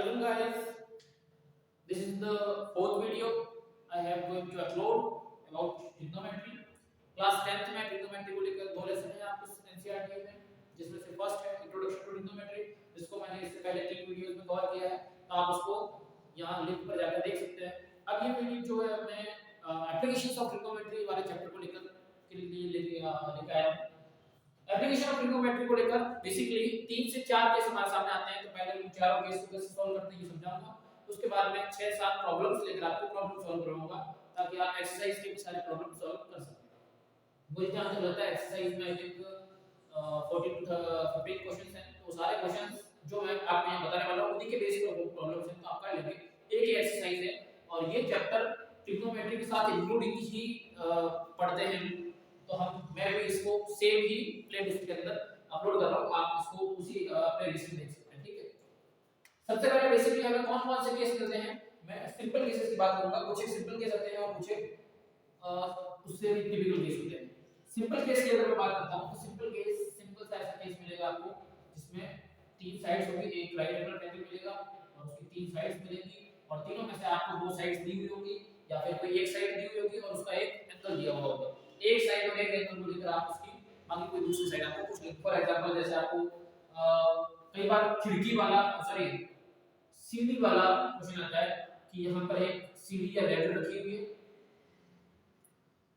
Hello guys, this is the fourth video I have going to upload about trigonometry. Class 10th में trigonometry को लेकर दो lesson है आपको एनसीईआरटी में, जिसमें से फर्स्ट है इंट्रोडक्शन टू trigonometry, जिसको मैंने इससे पहले 3 वीडियोस में कवर किया है, तो आप उसको यहाँ लिंक पर जाकर देख सकते हैं। अब ये वीडियो जो है मैं एप्लीकेशंस ऑफ trigonometry वाले चैप्टर को लेकर के लिए लेकर आया हूँ। एप्लीकेशन ऑफ ट्रिग्नोमेट्री को लेकर बेसिकली 3 से 4 केस हमारे सामने आते हैं, तो पहले उन चारों केस को कैसे सॉल्व करते हैं ये समझाऊंगा। उसके बाद मैं 6-7 प्रॉब्लम्स लेकर आपको प्रॉब्लम सॉल्व कराऊंगा ताकि आप एक्सरसाइज के भी सारे प्रॉब्लम सॉल्व कर सकें। मुझे जहां तक लगता है एक्सरसाइज में आई थिंक 14 to 15 क्वेश्चंस हैं, तो सारे क्वेश्चंस जो मैं आपको यहां बताने वाला हूं उन्हीं के बेसिस पर प्रॉब्लम्स हैं, तो आप कर लेंगे। एक ही एक्सरसाइज है और ये चैप्टर ट्रिग्नोमेट्री के साथ इंक्लूडिंग ही पढ़ते हैं, तो मैं भी इसको सेम ही प्लेलिस्ट के अंदर अपलोड कर रहा हूं, आप इसको उसी प्लेलिस्ट में देख सकते हैं। ठीक है, सबसे पहले बेसिकली हमें कौन कौन से केस मिलते हैं, मैं सिंपल केसेस की बात करूंगा। कुछ एक सिंपल केस होते हैं और कुछ उससे भी टिपिकल केस होते हैं। सिंपल केस की अगर मैं बात करता हूं तो सिंपल सा ऐसा केस मिलेगा आपको जिसमें तीन साइड्स होंगी, एक राइट एंगल ट्रायंगल मिलेगा और उसकी तीन साइड्स मिलेंगी और तीनों में से आपको दो साइड्स दी हुई होंगी या फिर कोई एक साइड दी हुई होगी और उसका एक एंगल दिया हुआ होगा। एक साइड और एक एंगल को लेकर आप उसकी बाकी कोई दूसरी साइड आपको कुछ लिख, फॉर एग्जांपल जैसे आपको कई बार खिड़की वाला सीढ़ी वाला क्वेश्चन आता है कि यहाँ पर एक सीढ़ी या लैडर रखी हुई है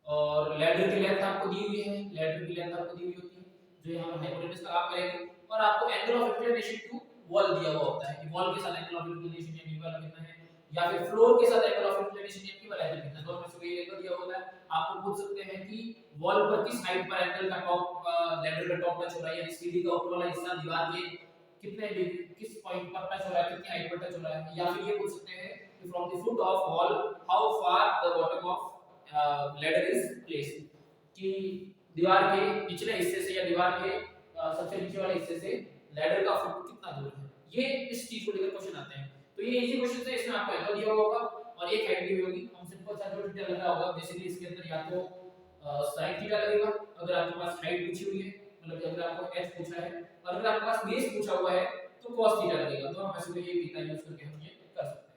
और लैडर की लेंथ आपको दी हुई है, जो यहाँ पर हाइपोटेनस का काम करेगी और आपको angle of inclination to wall दिया हुआ होता है कि वॉल के साथ एंगल ऑफ इंक्लिनेशन या नीवल कितना है या फिर फ्लोर के साथ एंगल ऑफ इंक्लिनेशन या नीवल एंगल कितना है, दोनों में से कोई एंगल दिया होता है। आपको पूछ सकते हैं कि वॉल पर किस हाइट पर एंगल का टॉप लैडर का टॉप टच हो रहा है, यानी सीढ़ी का ऊपर वाला हिस्सा दीवार के कितने डिग्री किस पॉइंट पर टच हो रहा है, कितनी हाइट पर टच हो रहा है, या फिर ये पूछ सकते हैं कि from the foot of wall how far the bottom of ladder is placed, कि दीवार के निचले हिस्से से या दीवार के सबसे नीचे वाले हिस्से से लैडर का फुट कितना दूर है। ये इस चीज को लेकर क्वेश्चन आते हैं, तो ये इजी क्वेश्चन है। इसमें आपको एंगल दिया होगा और एक हाइट दी हुई होगी। हम सिंपल सा जो थीटा लग रहा होगा बेसिकली इसके अंदर या तो sin थीटा लगेगा अगर आपके पास हाइट पूछी हुई है, मतलब अगर आपको h पूछा है, और अगर आपके पास बेस पूछा हुआ है तो cos थीटा लगेगा। दोनों में से कोई एक थीटा यूज करके हम ये कर सकते हैं।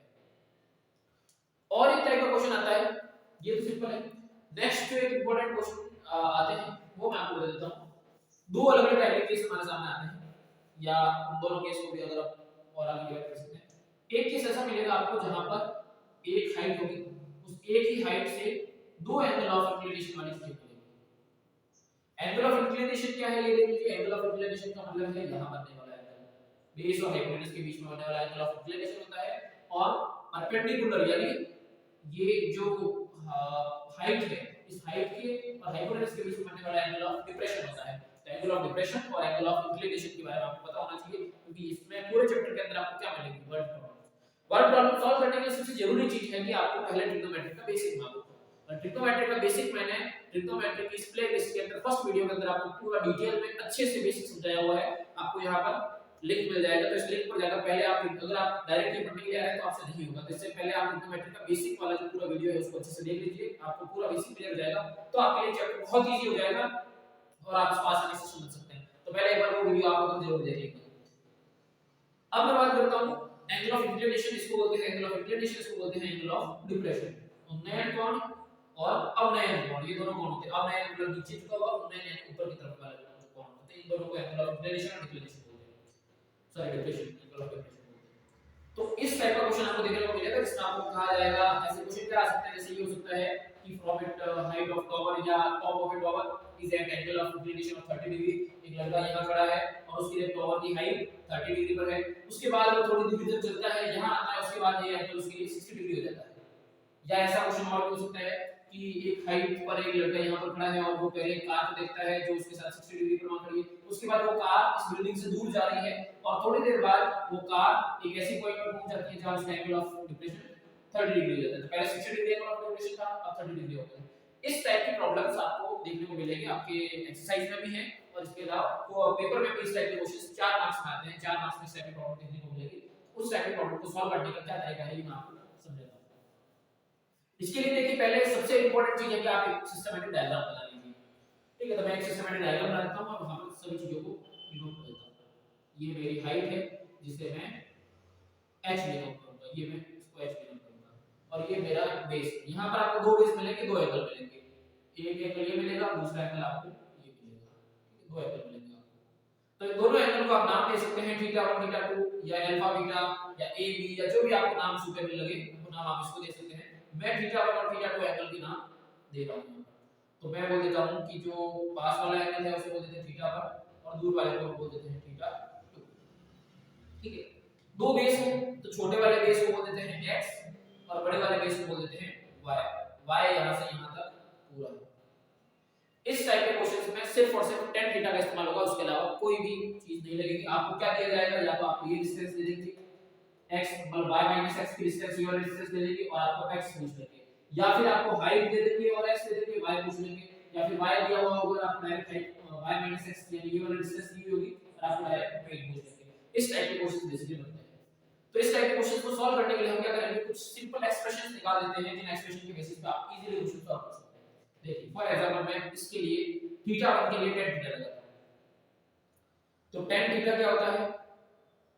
और एक टाइप का क्वेश्चन आता है, ये तो सिंपल है। नेक्स्ट जो एक इंपॉर्टेंट क्वेश्चन आते हैं वो मैं आपको बता देता हूं। दो अलग अलग टाइप के केस हमारे सामने आते हैं, या उन दोनों केस को भी अगर आप और आगे डिवाइड कर सकते हैं। एक केस ऐसा मिलेगा आपको जहां पर एक हाइट होगी, उस एक ही हाइट से दो एंगल ऑफ इंक्लिनेशन वाली चीज मिलेगी। एंगल ऑफ इंक्लिनेशन क्या है ये देख लीजिए। एंगल ऑफ इंक्लिनेशन का मतलब है यहां बनने वाला एंगल, बेस और हाइपोटेनस के बीच में बनने वाला एंगल ऑफ इंक्लिनेशन होता है, और परपेंडिकुलर यानी ये जो हाइट है, इस हाइट के और हाइपोटेनस के बीच में बनने वाला एंगल ऑफ डिप्रेशन होता है। तो एंगल ऑफ डिप्रेशन और एंगल ऑफ इंक्लिनेशन के बारे में आपको पता होना चाहिए, क्योंकि इसमें पूरे चैप्टर के अंदर आपको क्या मिलेगी, वर्ड प्रॉब्लम सॉल्व करने के लिए सबसे जरूरी चीज है कि आपको पहले ट्रिग्नोमेट्री का बेसिक मालूम हो। और ट्रिग्नोमेट्री का बेसिक मैंने ट्रिग्नोमेट्री की इस प्लेलिस्ट के अंदर फर्स्ट वीडियो के अंदर आपको पूरा डिटेल में अच्छे से बेसिक समझाया हुआ है, आपको यहां पर लिंक मिल जाएगा। तो इस लिंक पर जाकर पहले आप, अगर आप डायरेक्टली पढ़ने के लिए आ रहे हैं तो आपसे नहीं होगा, तो इससे पहले आप ट्रिग्नोमेट्री का बेसिक वाला जो पूरा वीडियो है उसको अच्छे से देख लीजिए, आपको पूरा बेसिक क्लियर हो जाएगा, तो आपके लिए चैप्टर बहुत इजी हो जाएगा और आप इसको आसानी से समझ सकते हैं। तो पहले एक बार वो वीडियो आप जरूर देख लीजिए। अब मैं बात करता हूं एंगल ऑफ इंक्लिनेशन, इसको बोलते हैं एंगल ऑफ इंक्लिनेशन, इसको बोलते हैं एंगल ऑफ डिप्रेशन। उन्नयन कोण और अवनयन कोण, ये दोनों कोण होते हैं। अवनयन मतलब नीचे झुका हुआ, उन्नयन यानी ऊपर की तरफ वाला कोण होता है। इन दोनों को एंगल ऑफ इंक्लिनेशन और डिप्रेशन बोलते हैं, sorry depression, angle of depression बोलते हैं। तो इस टाइप का क्वेश्चन आपको देखने को मिलेगा जिसमें आपको कहा जाएगा, ऐसे क्वेश्चन क्या आ सकते हैं, जैसे ये हो सकता है कि from it height of tower या top of a tower is at angle of inclination of 30 degree. एक लड़का यहां खड़ा है और उसकी टॉवर की हाइट 30 डिग्री पर है, उसके बाद वो थोड़ी दूर तक चलता है, यहां आता है, उसके बाद ये एंगल उसके लिए 60 डिग्री हो जाता है। या ऐसा क्वेश्चन और हो सकता है कि एक हाइट पर एक लड़का यहां पर खड़ा है और वो पहले कार को देखता है जो उसके साथ 60 डिग्री पर खड़ी है, उसके बाद वो कार इस बिल्डिंग से दूर जा रही है और थोड़ी देर बाद वो कार एक ऐसी पॉइंट पर पहुंच जाती है जहां उसका एंगल ऑफ डिप्रेशन 30 डिग्री हो जाता है। तो पहले 60 डिग्री एंगल ऑफ डिप्रेशन था, अब 30 डिग्री हो गया। इस टाइप की प्रॉब्लम्स आपको देखने को मिलेंगे, आपके एक्सरसाइज में भी है और इसके अलावा तो पेपर में भी इस टाइप के क्वेश्चंस 4 मार्क्स में आते हैं। 4 मार्क्स में इस टाइप की प्रॉब्लम देखने को मिलेगी। उस टाइप की प्रॉब्लम को सॉल्व करने का क्या तरीका है ये मैं आपको समझाता हूं। इसके लिए देखिए पहले सबसे इंपॉर्टेंट चीज है कि आप एक सिस्टमैटिक डायग्राम बना लीजिए। ठीक है, तो मैं एक सिस्टमैटिक डायग्राम बनाता हूं और वहां पर सभी चीजों को डिनोट करता हूं। ये मेरी हाइट है जिसे मैं h डिनोट करूंगा, ये मैं इसको h डिनोट करूंगा, और ये मेरा बेस। यहाँ पर आपको दो बेस मिलेंगे, दो एंगल मिलेंगे, एक एंगल ये मिलेगा, दूसरा एंगल आपको ये मिलेगा, दो एंगल मिलेंगे आपको। तो इन दोनों एंगल को आप नाम दे सकते हैं थीटा 1 थीटा 2 या अल्फा बीटा या ए बी या जो भी आपको नाम सुटेबल लगे वो नाम आप इसको दे सकते हैं। मैं थीटा 1 और थीटा 2 एंगल के नाम दे रहा हूं। तो मैं बोल देता हूं कि जो पास वाला एंगल है उसे बोल देते हैं थीटा 1 और दूर वाले को बोल देते हैं थीटा 2। ठीक है, दो बेस हैं तो छोटे वाले बेस को बोल देते हैं x और बड़े वाले बेस को बोल देते हैं y। y यहां से यहां तक पूरा। इस टाइप के क्वेश्चंस में सिर्फ और सिर्फ tan थीटा का इस्तेमाल होगा, उसके अलावा कोई भी चीज नहीं लगेगी। आपको क्या दिया जाएगा, या तो आपको ये डिस्टेंस दे देंगे x मतलब y माइनस x की डिस्टेंस, ये वाली डिस्टेंस दे देंगे और आपको x पूछ लेंगे, या फिर आपको हाइट दे देंगे और x दे देंगे, y पूछ लेंगे, या फिर y दिया हुआ होगा आपको direct height y minus x यानी ये वाली डिस्टेंस दी होगी और आपको डायरेक्ट वेट पूछ लेंगे। इस टाइप के क्वेश्चंस बेसिकली बनते हैं। तो इस टाइप के क्वेश्चन को सॉल्व करने के लिए हम क्या करेंगे, कुछ सिंपल एक्सप्रेशंस निकाल देते हैं जिन एक्सप्रेशन के बेसिस पे आप इजीली क्वेश्चन सॉल्व कर सकते हैं। देखिए फॉर एग्जांपल मैं इसके लिए थीटा 1 के लिए tan थीटा लगाता हूं। तो tan थीटा क्या होता है,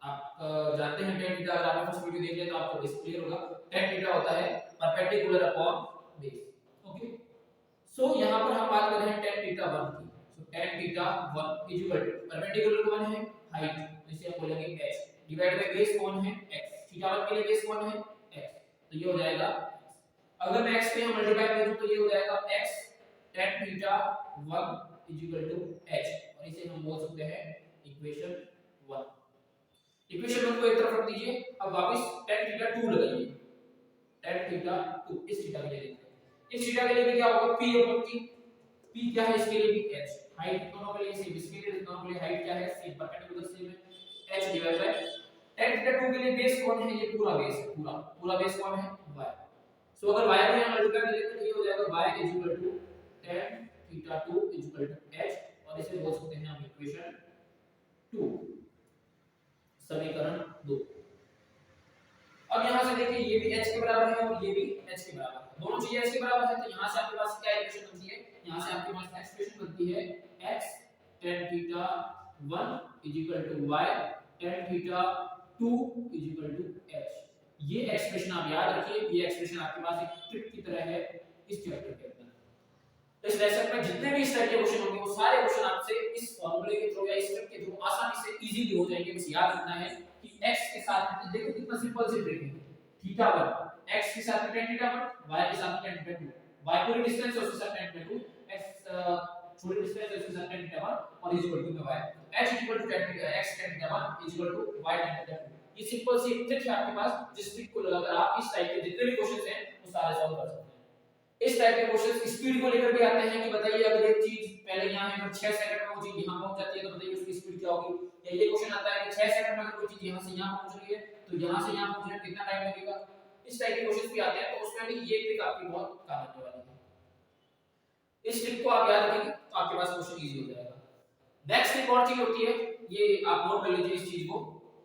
आप जानते हैं tan थीटा, अगर आपने फर्स्ट वीडियो देख लिया तो आपको बेस क्लियर होगा। tan थीटा होता है परपेंडिकुलर अपॉन बेस। ओके, सो यहां पर हम बात कर रहे हैं tan थीटा 1 की। So tan theta 1 equal to perpendicular कौन है, हाइट, तो इसे हम बोलेंगे h डिवाइड बाय बेस कौन है, x। थीटा 1 के लिए बेस कौन है, x, तो ये हो जाएगा। अगर मैं x पे हम मल्टीप्लाई करूं तो ये हो जाएगा x tan theta 1 equal to h, और इसे हम बोल सकते हैं इक्वेशन 1। इक्वेशन 1 को एक तरफ रख दीजिए। अब वापस tan थीटा 2 लगाइए, tan थीटा 2 इस थीटा के लिए देखते हैं। इस थीटा के लिए भी क्या होगा, p अपॉन t। p क्या है इसके लिए भी h, हाइट दोनों के लिए सेम, इसके लिए दोनों के लिए हाइट क्या है सेम, परपेंडिकुलर सेम है, h divide by tan theta 2 के लिए बेस कौन है, ये पूरा बेस है, पूरा बेस कौन है, y। सो अगर y को यहां मल्टीप्लाई करेंगे तो ये हो जाएगा y equal to tan theta 2 equal to h, और इसे बोल सकते हैं हम इक्वेशन 2, समीकरण 2। अब यहां से देखिए ये भी h के बराबर है और ये भी h के बराबर है, दोनों चीजें h के बराबर है, तो यहां से आपके पास क्या इक्वेशन बनती है, यहां से आपके पास एक्सप्रेशन बनती है x tan theta 1 equal to y tan theta 2 equal to h। ये एक्सप्रेशन आप याद रखिए, ये एक्सप्रेशन आपके पास एक ट्रिक की तरह है इस चैप्टर के अंदर। इस लेसन में जितने भी इस टाइप के क्वेश्चन होंगे वो सारे क्वेश्चन आपसे इस फार्मूले के थ्रू या इस ट्रिक के थ्रू आसानी से इजीली हो जाएंगे। बस याद रखना है कि x के साथ देखो कितना सिंपल सी ट्रिक है, थीटा 1 x के साथ tan थीटा 1, y के साथ tan थीटा 2, y पूरी डिस्टेंस है उसके साथ tan थीटा 2, x छोटी डिस्टेंस है उसके साथ tan थीटा 1 और is equal to y, h equal to tan theta x tan theta 1 is equal to y tan theta 2। ये सिंपल सी ट्रिक है आपके पास, जिस ट्रिक को लगाकर आप इस टाइप के जितने भी क्वेश्चंस हैं वो सारे सॉल्व कर सकते हैं। इस टाइप के क्वेश्चंस स्पीड को लेकर भी आते हैं कि बताइए अगर एक चीज पहले यहां है फिर 6 सेकंड में वो चीज यहां पहुंच जाती है तो बताइए उसकी स्पीड क्या होगी। या ये क्वेश्चन आता है कि 6 सेकंड में अगर कोई चीज यहां से यहां पहुंच रही है तो यहां से यहां पहुंचने में कितना टाइम लगेगा। इस टाइप के क्वेश्चंस भी आते हैं, तो उसमें भी ये ट्रिक आपकी बहुत काम आने वाली है। इस ट्रिक को आप याद रखेंगे तो आपके पास क्वेश्चन इजी हो जाएगा। नेक्स्ट एक और चीज होती है, ये आप नोट कर लीजिए इस चीज को,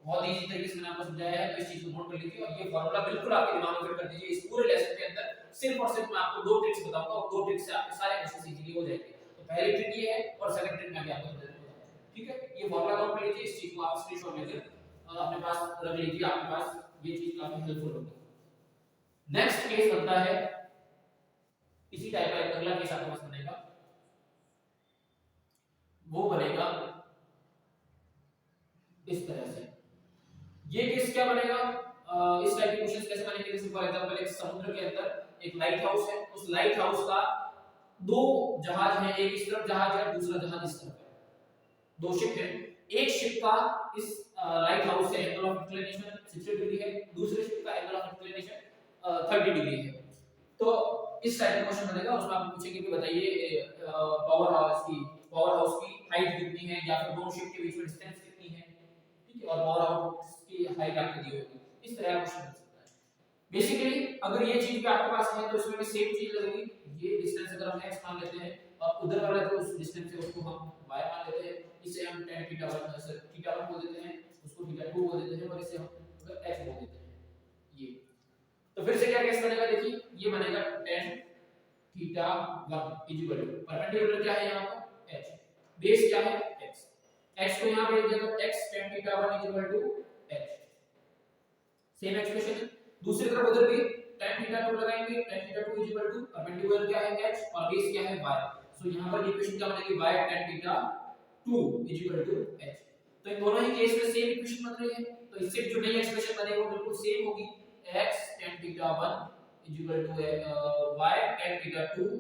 बहुत इजी तरीके से मैंने आपको समझाया है, तो इस चीज को नोट कर लीजिए और ये फार्मूला बिल्कुल आपके दिमाग में फिट कर दीजिए। इस पूरे लेसन के अंदर सिर्फ और सिर्फ मैं आपको दो ट्रिक्स बताऊंगा और दो ट्रिक्स से आपके सारे क्वेश्चन इजीली हो जाएंगे। तो पहली ट्रिक ये है और सेकंड ट्रिक मैं भी आपको बताऊंगा, ठीक है। ये फार्मूला नोट कर लीजिए, इस चीज को आप स्क्रीनशॉट लेकर अपने पास रख लीजिए, आपके पास ये चीज काफी हेल्पफुल होगी। नेक्स्ट केस बनता है इसी टाइप का, एक अगला केस आपके पास बनेगा, वो बनेगा इस तरह से। ये केस क्या बनेगा, इस टाइप के क्वेश्चंस कैसे बनेंगे, जैसे फॉर एग्जांपल एक समुद्र के अंदर एक लाइट हाउस है, उस लाइट हाउस का दो जहाज हैं, एक इस तरफ जहाज है दूसरा जहाज इस तरफ है, दो शिप है। एक शिप का इस लाइट हाउस से एंगल ऑफ इंक्लिनेशन 60 डिग्री है, दूसरे शिप का एंगल ऑफ इंक्लिनेशन 30 डिग्री है। तो इस टाइप का क्वेश्चन बनेगा, उसमें आपको पूछेंगे कि बताइए पावर हाउस की हाइट कितनी है या फिर दोनों शिप के बीच में डिस्टेंस कितनी है, ठीक है, और पावर हाउस की हाइट आपको दी होगी। इस तरह का क्वेश्चन बन सकता है। बेसिकली अगर ये चीज भी आपके पास है तो इसमें भी सेम चीज लगेगी, ये डिस्टेंस अगर हम x मान लेते हैं और उधर वाला जो उस डिस्टेंस है उसको हम y मान लेते हैं, इसे हम tan थीटा 1 बोल देते हैं, उसको थीटा 2 बोल देते हैं और इसे हम h बोल देते हैं। ये तो फिर से क्या केस बनेगा, देखिए ये बनेगा tan theta 1 equal to perpendicular क्या है यहां पर h, बेस क्या है x को यहां पे लिख दिया तो x tan theta 1 equal to h। Same expression है। दूसरी तरफ उधर भी tan थीटा 2 लगाएंगे, tan theta 2 equal to perpendicular क्या है h और बेस क्या है y। सो यहां पर इक्वेशन क्या बनेगी y tan theta 2 equal to h। तो इन दोनों ही केस में सेम इक्वेशन बन रही है, तो इससे जो नई एक्सप्रेशन बनेगी वो बिल्कुल सेम होगी, x tan theta 1 equal to y tan theta 2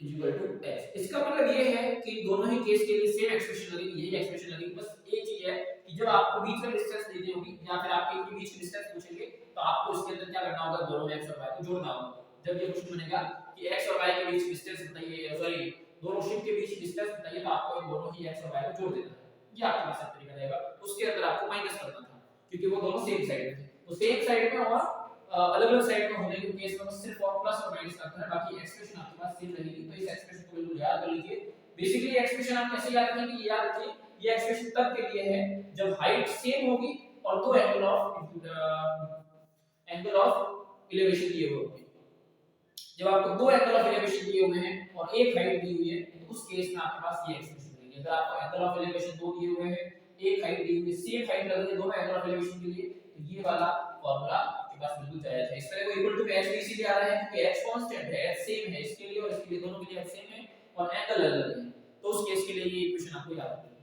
equal to h। इसका मतलब ये है कि दोनों ही केस के लिए सेम एक्सप्रेशन लगेगी, यही एक्सप्रेशन लगेगी। बस एक चीज है कि जब आपको बीच में डिस्टेंस दी दी होगी या फिर आपके के बीच में डिस्टेंस पूछेंगे तो आपको इसके अंदर क्या करना होगा, दोनों x और y को जोड़ना होगा। जब ये क्वेश्चन बनेगा कि x और y के बीच डिस्टेंस बताइए, सॉरी दोनों शिप के बीच डिस्टेंस बताइए, तो आपको इन दोनों ही x और y को जोड़ देना है। ये आपके पास एक तरीका रहेगा। उसके अंदर आपको माइनस करना था क्योंकि वो दोनों सेम साइड में थे, तो सेम साइड में और अलग-अलग साइड में होने के केस में सिर्फ और प्लस और माइनस करना है, बाकी एक्सप्रेशन आपके पास सेम रहेगी। तो इस एक्सप्रेशन को बिल्कुल याद कर लीजिए। बेसिकली एक्सप्रेशन आप कैसे याद रखेंगे, याद रखिए ये एक्सप्रेशन तब के लिए है जब हाइट सेम होगी और दो एंगल ऑफ एलिवेशन दिए हुए होंगे। जब आपको दो एंगल ऑफ एलिवेशन दिए हुए हैं और एक हाइट दी हुई है तो उस केस में आपके पास ये एक्सप्रेशन रहेगी। अगर आपको एंगल ऑफ एलिवेशन दो दिए हुए हैं, एक हाइट दी हुई है, सेम हाइट लग रही है दोनों एंगल ऑफ एलिवेशन के लिए, तो ये वाला फार्मूला आपके पास बिल्कुल जायज है। इस तरह को इक्वल टू h भी इसीलिए आ रहा है क्योंकि h कांस्टेंट है, h सेम है इसके लिए और इसके लिए, दोनों के लिए h सेम है और एंगल अलग है, तो उस केस के लिए ये इक्वेशन आपको याद रखनी है।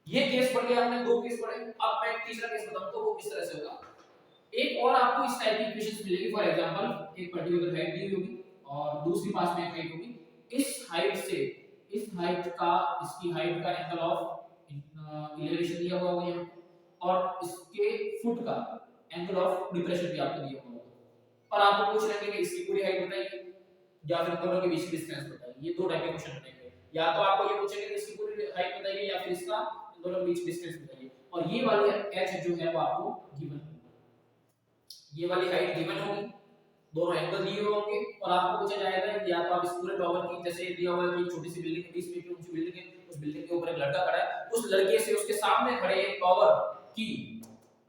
ये केस पढ़ लिया आपने, दो केस पढ़े। अब मैं एक तीसरा केस बताऊं तो वो किस तरह से होगा। एक और आपको इस टाइप की इक्वेशंस मिलेगी। फॉर एग्जांपल एक पर्टिकुलर हाइट दी होगी और दूसरी पास में एक हाइट होगी, इस हाइट से इस हाइट का इसकी हाइट का एंगल ऑफ इलेवेशन दिया हुआ होगा यहाँ, और इसके फुट का एंगल ऑफ डिप्रेशन भी आपको दिया हुआ होगा, और आपको पूछ रहे हैं कि इसकी पूरी हाइट बताइए या फिर दोनों के बीच की डिस्टेंस बताइए। ये दो टाइप के क्वेश्चन बनेंगे, या तो आपको ये पूछेंगे कि इसकी पूरी हाइट बताइए या फिर इसका दोनों के बीच डिस्टेंस बताइए, और ये वाली h जो है वो आपको गिवन है, ये वाली हाइट गिवन होगी, दोनों एंगल दिए हुए होंगे, और आपको पूछा जाएगा कि या तो आप इस पूरे टॉवर की, जैसे दिया हुआ है कि छोटी सी बिल्डिंग 20 मीटर ऊंची बिल्डिंग है, उस बिल्डिंग के ऊपर एक लड़का खड़ा है, उस लड़के से उसके सामने खड़े एक टॉवर की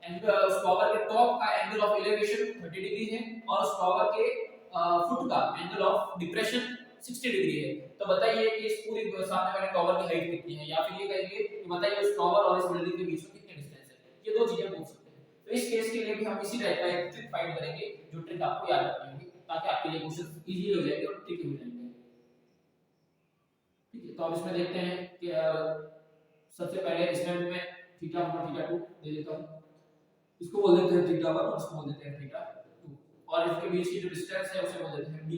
एंगल, उस टॉवर के टॉप का एंगल ऑफ एलिवेशन 30 डिग्री है और उस टॉवर के फुट का एंगल ऑफ डिप्रेशन 60 डिग्री है। तो बताइए कि इस पूरी सामने वाले टॉवर की हाइट कितनी है, या फिर ये कहेंगे कि बताइए उस टॉवर और इस बिल्डिंग के बीच में कितनी डिस्टेंस है। ये दो चीजें पूछ सकते हैं। तो इस केस के लिए भी हम इसी टाइप का एक ट्रिक फाइंड करेंगे, जो ट्रिक आपको याद रखनी होगी ताकि आपके लिए क्वेश्चन इजी हो जाएंगे और ट्रिकी हो जाएंगे। ठीक है, तो अब इसमें देखते हैं कि सबसे पहले इसमें मैं थीटा 1 थीटा 2 दे देता हूं, इसको बोल देते हैं थीटा 1 और इसको बोल देते हैं थीटा 2, और इसके बीच की जो डिस्टेंस है उसे बोल देते हैं d।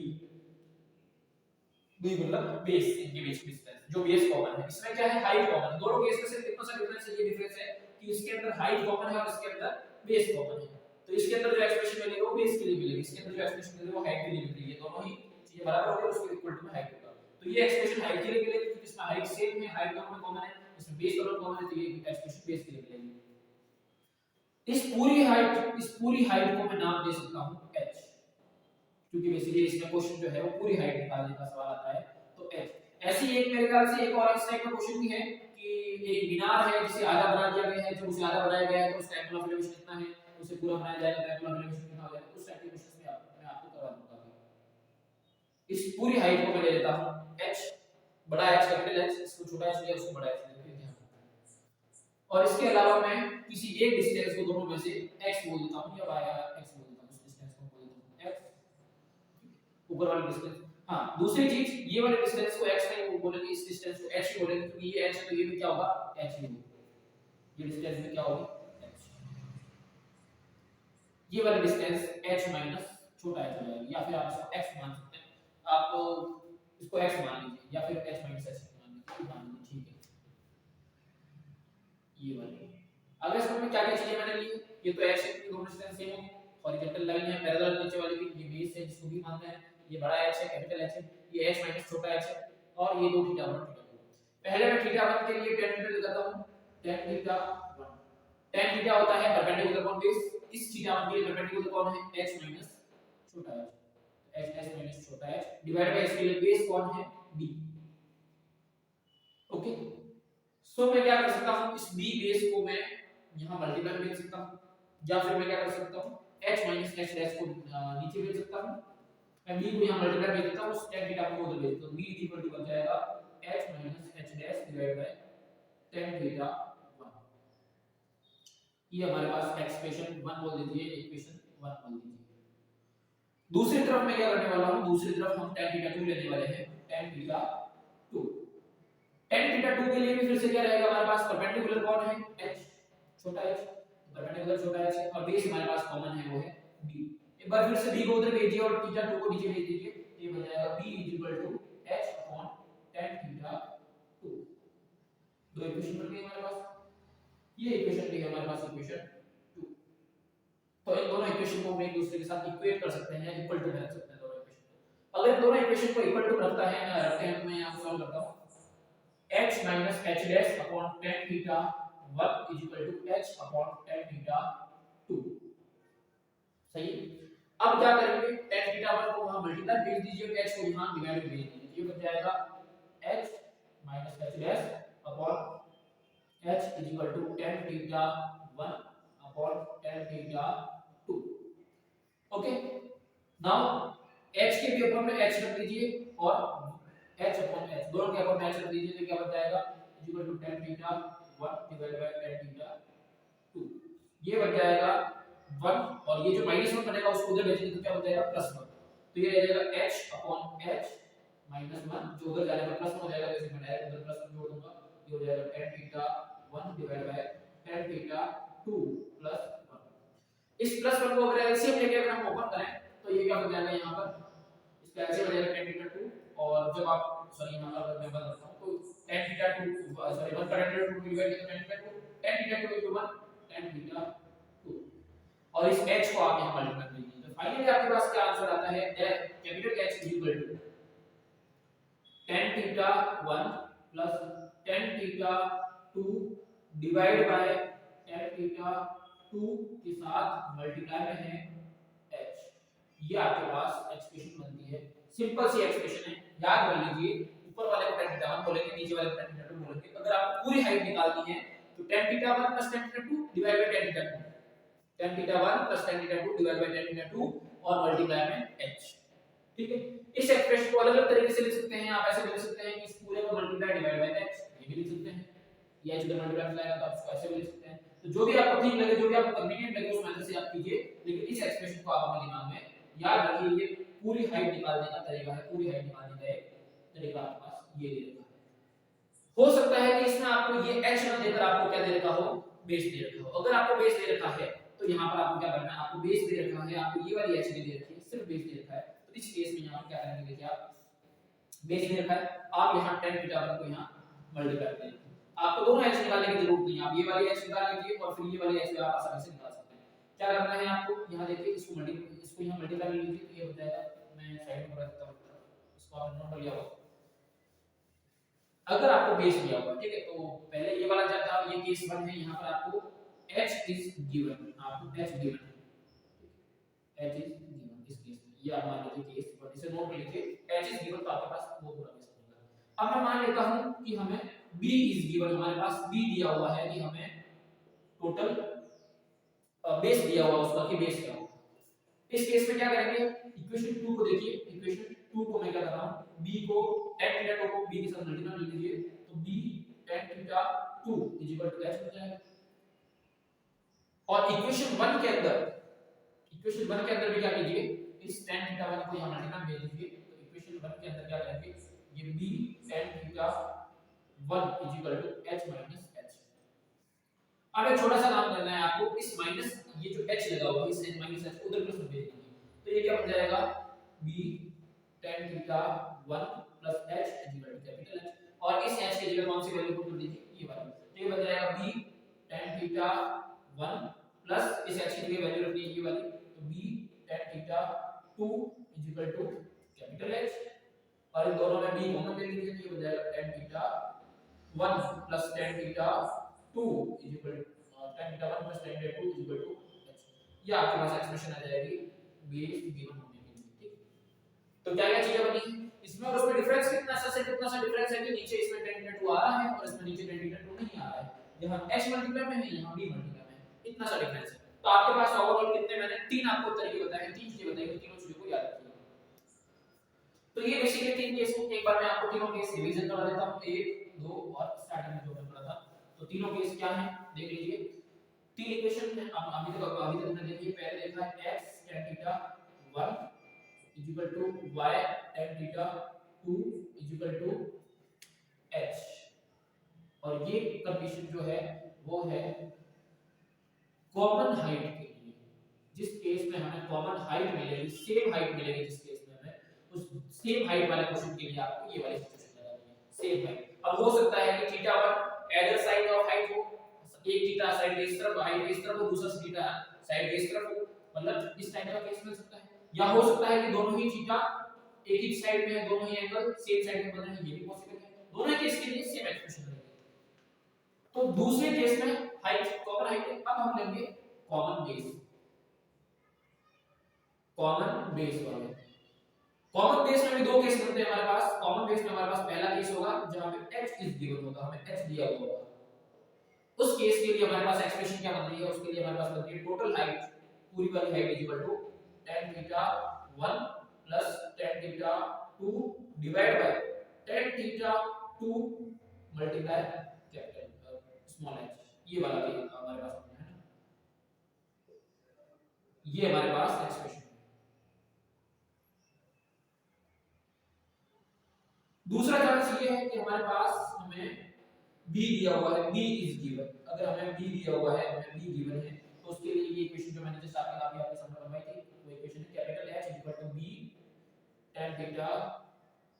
d मतलब बेस, इनके बीच की डिस्टेंस, जो बेस कॉमन है। इसमें क्या है, हाइट कॉमन है। दोनों केस में सिर्फ इतना सा डिफरेंस है, ये डिफरेंस है कि इसके अंदर हाइट कॉमन है और इसके अंदर बेस कॉमन है। तो इसके अंदर जो एक्सप्रेशन मिलेगी वो बेस के लिए मिलेगी, इसके अंदर जो एक्सप्रेशन मिलेगी वो हाइट के लिए मिलेगी। ये दोनों ही चीजें बराबर होंगी, उसके इक्वल टू हाइट होगा। तो ये एक्सप्रेशन हाइट के लिए मिलेगी क्योंकि इसमें हाइट सेम है, हाइट दोनों में कॉमन है, इसमें बेस दोनों कॉमन है, तो ये एक्सप्रेशन बेस के लिए मिलेगी। इस पूरी हाइट को मैं नाम दे सकता हूं h, क्योंकि बेसिकली इसमें क्वेश्चन जो है वो पूरी हाइट निकालने का सवाल आता है, तो h। ऐसी एक मेरे ख्याल से एक और इस टाइप का क्वेश्चन भी है कि एक मीनार है जिसे आधा बना दिया गया है, जब उसे आधा बनाया गया है तो उसका एंगल ऑफ एलिवेशन कितना है, उसे पूरा बनाया जाएगा तो एंगल ऑफ एलिवेशन कितना हो जाएगा। उस टाइप के क्वेश्चंस में मैं आपको करवा दूंगा। इस पूरी हाइट को मैं ले लेता हूं h, बड़ा h कैपिटल H, इसको छोटा h लिया उसको बड़ा h लिया, और इसके अलावा मैं किसी एक डिस्टेंस को दोनों में से x बोल देता हूं या y x बोल देता हूं, उस डिस्टेंस को बोल देता हूं x, ऊपर वाली डिस्टेंस। हां, दूसरी चीज, ये वाले डिस्टेंस को x नहीं वो बोलेंगे, इस डिस्टेंस को h बोलेंगे, क्योंकि ये h है तो ये भी क्या होगा h ही होगा, ये डिस्टेंस भी क्या होगी h। ये वाली डिस्टेंस h माइनस छोटा h हो जाएगी, या फिर आप इसको x मान सकते हैं, आप इसको x मान लीजिए या फिर h माइनस h मान लीजिए, ठीक है। ये वाली अगर इसमें में क्या-क्या चीजें मैंने ली, ये तो h है, दोनों डिस्टेंस सेम है, हॉरिजॉन्टल लाइन है, पैरेलल नीचे वाली की, ये बेस है जिसको भी मानते हैं, ये बड़ा h है कैपिटल H है, ये h माइनस छोटा h है, और ये दो थीटा 1 थीटा 2। पहले मैं थीटा 1 के लिए tan थीटा लगाता हूं, tan थीटा 1, tan थीटा होता है परपेंडिकुलर कौन बेस, इस थीटा 1 के लिए परपेंडिकुलर कौन है h माइनस छोटा h, h माइनस छोटा h डिवाइड बाय इसके लिए बेस कौन है b। ओके, सो मैं क्या कर सकता हूं, इस b बेस को मैं यहां मल्टीपल भेज सकता हूं, या फिर मैं क्या कर सकता हूं h माइनस h डैश को नीचे भेज सकता हूं। मैं b को यहां मल्टीपल भेज देता हूं, उस tan थीटा को उधर भेज देता हूं, b इक्वल टू बन जाएगा h minus h dash divide by tan theta 1। ये हमारे पास एक्सप्रेशन 1 बोल दीजिए, इक्वेशन 1 बोल दीजिए। दूसरी तरफ मैं क्या करने वाला हूं, दूसरी तरफ हम tan थीटा 2 लेने वाले हैं, tan थीटा 2। tan थीटा 2 के लिए भी फिर से क्या रहेगा हमारे पास, परपेंडिकुलर कौन है, h, छोटा h, परपेंडिकुलर छोटा h है, और बेस हमारे पास कॉमन है वो है b। एक बार फिर से b को उधर भेजिए और थीटा 2 को नीचे भेज दीजिए, ये बन जाएगा b h upon tan theta 2। दो इक्वेशन बन गई हमारे पास, ये इक्वेशन भी है हमारे पास इक्वेशन 2। तो इन दोनों इक्वेशन को हम एक दूसरे के साथ इक्वेट कर सकते हैं, इक्वल टू रख सकते हैं दोनों इक्वेशन। अगर दोनों इक्वेशन को इक्वल टू रखता है ना रखते हैं तो मैं यहां सॉल्व करता हूं, h minus h dash upon tan theta 1 is equal to h upon tan theta 2। सही। अब क्या करेंगे, tan theta 1 को वहां मल्टीप्लाई भेज दीजिए, h को यहां डिवाइड भेज दीजिए, ये बन जाएगा h minus h dash upon h is equal to tan theta 1 upon tan theta 2। Okay, now h के भी अपॉन में h रख दीजिए और h अपॉन h दोनों के अपॉन में h रख दीजिए, तो क्या बन जाएगा is equal to tan theta 1 divided by tan theta 2। ये बन जाएगा 1 और ये जो -1 बनेगा उसको उधर भेजेंगे तो क्या बन जाएगा +1। तो ये रह जाएगा h अपॉन h -1 जो उधर जाने पर +1 हो जाएगा, तो इसे मैं डायरेक्ट उधर +1 जोड़ दूंगा, ये हो जाएगा tan theta 1 divided by tan theta 2 +1। इस +1 को अगर एलसीएम लेके अगर हम ओपन करें तो ये क्या हो जाएगा, यहां पर इसका एलसीएम हो जाएगा tan थीटा 2, और जब आप सॉरी यहां पर मैं बदल रहा हूं तो tan theta 2 sorry 1 tan theta 2 divide किया tan theta 2 tan theta 2 equal 1 tan theta 2, और इस h को आप यहां मल्टीप्लाई कर दीजिए, तो फाइनली आपके पास क्या आंसर आता है, capital H is equal to tan theta 1 plus tan theta 2 divide by tan theta 2 के साथ मल्टीप्लाई में है h। ये आपके पास एक्सप्रेशन बनती है, सिंपल सी एक्सप्रेशन है, याद कर लीजिए। ऊपर वाले को tan थीटा 1 बोलेंगे, नीचे वाले को tan थीटा 2 बोलेंगे। अगर आपको पूरी हाइट निकालनी है तो tan theta 1 plus tan theta 2 divide by tan theta 2, tan theta 1 plus tan theta 2 divide by tan theta 2 और मल्टीप्लाई में h। ठीक है, इस एक्सप्रेशन को अलग-अलग तरीके से लिख सकते हैं, आप ऐसे लिख सकते हैं कि इस पूरे को मल्टीप्लाई डिवाइड बाय h, ये भी लिख सकते हैं, ये h का मल्टीप्लाई लाएगा तो आप इसको ऐसे भी लिख सकते हैं। तो जो भी आपको ठीक लगे, जो भी आपको कन्वीनिएंट लगे उस मेथड से आप कीजिए, लेकिन इस एक्सप्रेशन को आप अपने दिमाग में याद रखिए, ये पूरी हाइट निकालने का तरीका है, पूरी हाइट निकालने का एक तरीका आपके पास ये दे रखा है। हो सकता है कि इसमें आपको ये h ना देकर आपको क्या दे रखा हो, बेस दे रखा हो। अगर आपको बेस दे रखा है तो यहां पर आपको क्या करना है, आपको बेस दे रखा है, आपको ये वाली h दे रखी है, सिर्फ बेस दे रखा है, तो इस केस में यहां पर क्या करेंगे, देखिए आप बेस दे रखा है, आप यहां tan थीटा 1 को यहां मल्टीप्लाई कर देंगे। आपको दोनों h निकालने की जरूरत नहीं है, आप ये वाली h निकाल लीजिए और फिर ये वाली h आप आसानी से निकाल सकते हैं। क्या करना है आपको, यहां देखिए इसको यहां मल्टीप्लाई कर लीजिए, तो ये हो जाएगा, मैं साइड में रखता हूं, इसको आपने नोट कर लिया होगा। अगर आपको बेस दिया हुआ, ठीक है, तो पहले ये वाला जब था, ये केस 1 है, यहां पर आपको h इज गिवन, आपको h गिवन है, h इज गिवन इस केस में, ये आप मान लीजिए केस 1, इसे नोट कर लीजिए, h इज गिवन, तो आपके पास वो पूरा केस बनेगा। अब मैं मान लेता हूं कि हमें b इज गिवन, हमारे पास b दिया हुआ है कि हमें टोटल बेस दिया हुआ उसका कि बेस क्या होगा। इस केस में क्या करेंगे, इक्वेशन 2 को देखिए, इक्वेशन 2 को मैं क्या कर रहा हूं, b को tan थीटा 2 को b के साथ मल्टीप्लाई कर लीजिए, तो b tan थीटा 2 h बन जाएगा। और इक्वेशन 1 के अंदर भी क्या कीजिए, इस tan थीटा 1 को यहां मल्टीप्लाई भेज दीजिए, तो इक्वेशन 1 के अंदर क्या करेंगे, ये b tan theta 1 h h। अब एक छोटा सा काम करना है आपको, इस माइनस ये जो h लगा हुआ है, इस माइनस h उधर प्लस में भेज दीजिए, तो ये क्या बन जाएगा, b tan theta 1 plus h capital H, और इस h की जगह कौन सी वैल्यू पुट कर दीजिए, ये वाली, तो ये बन जाएगा b tan थीटा 1 प्लस इस h की जगह वैल्यू रखनी है ये वाली, तो b tan theta 2 capital H, और इन दोनों में b कॉमन ले लीजिए, तो ये बन जाएगा tan theta 1 plus tan theta 2 tan theta 1 plus tan theta 2 h। ये आपके पास एक्सप्रेशन आ जाएगी बेस गिवन होने के लिए, ठीक। तो क्या क्या चीजें बनी इसमें, और उसमें डिफरेंस कितना सा डिफरेंस है कि नीचे इसमें tan थीटा 2 आ रहा है और इसमें नीचे tan थीटा 2 नहीं आ रहा है, यहां h मल्टीप्लाई में है, यहां b मल्टीप्लाई में है, इतना सा डिफरेंस है। तो आपके पास ओवरऑल कितने, मैंने तीन आपको तरीके बताए हैं, तीन चीजें बताई, तीनों चीजों को याद रखिए। तो ये बेसिकली तीन केस हैं, एक बार मैं आपको तीनों केस रिवीजन करवा देता हूं, 1 2 और स्टार्टिंग में जो मैं पढ़ा था। तो तीनों केस क्या हैं देख लीजिए। तीन इक्वेशन है। अब अभी तक हमने देखी, पहले देखा है x tan theta 1 equal to y tan theta 2 equal to h, और ये कंडीशन जो है वो है कॉमन हाइट के लिए। जिस केस में हमें कॉमन हाइट मिलेगी, सेम हाइट मिलेगी, जिस केस में हमें उस सेम हाइट वाले क्वेश्चन के लिए आपको ये वाली सिचुएशन लगानी है, सेम हाइट। अब हो सकता है कि theta 1 adder side of height हो, एक थीटा साइड के इस तरफ हाइट के इस तरफ हो, दूसरा थीटा साइड के इस तरफ हो, मतलब इस टाइप का केस मिल सकता है। या हो सकता है कि दोनों ही थीटा एक ही साइड में है, दोनों ही एंगल सेम साइड में बन रहे हैं, ये भी पॉसिबल है। दोनों केस के लिए सेम एक्सप्रेशन रहेगी। तो दूसरे केस में हाइट कॉमन हाइट है। अब हम लेंगे कॉमन बेस, कॉमन बेस वाले। कॉमन बेस में भी दो केस बनते हैं हमारे पास। कॉमन बेस में हमारे पास पहला केस होगा जहां पे h इज गिवन होगा, हमें h दिया हुआ होगा। उस केस के लिए हमारे पास एक्सप्रेशन क्या बन रही है, उसके लिए हमारे पास बनती है टोटल हाइट, पूरी वाली height equal to tan theta 1 plus tan theta 2 divide by tan theta 2 multiply capital small h। ये वाला केस हमारे पास है ना, ये हमारे पास एक्सप्रेशन। दूसरा चांस ये है कि हमारे पास हमें b दिया हुआ है, b इज गिवन। अगर हमें b दिया हुआ है, हमें b गिवन है, तो उसके लिए ये इक्वेशन जो मैंने जैसे आपके सामने बनवाई थी, वो इक्वेशन है capital H equal to b tan theta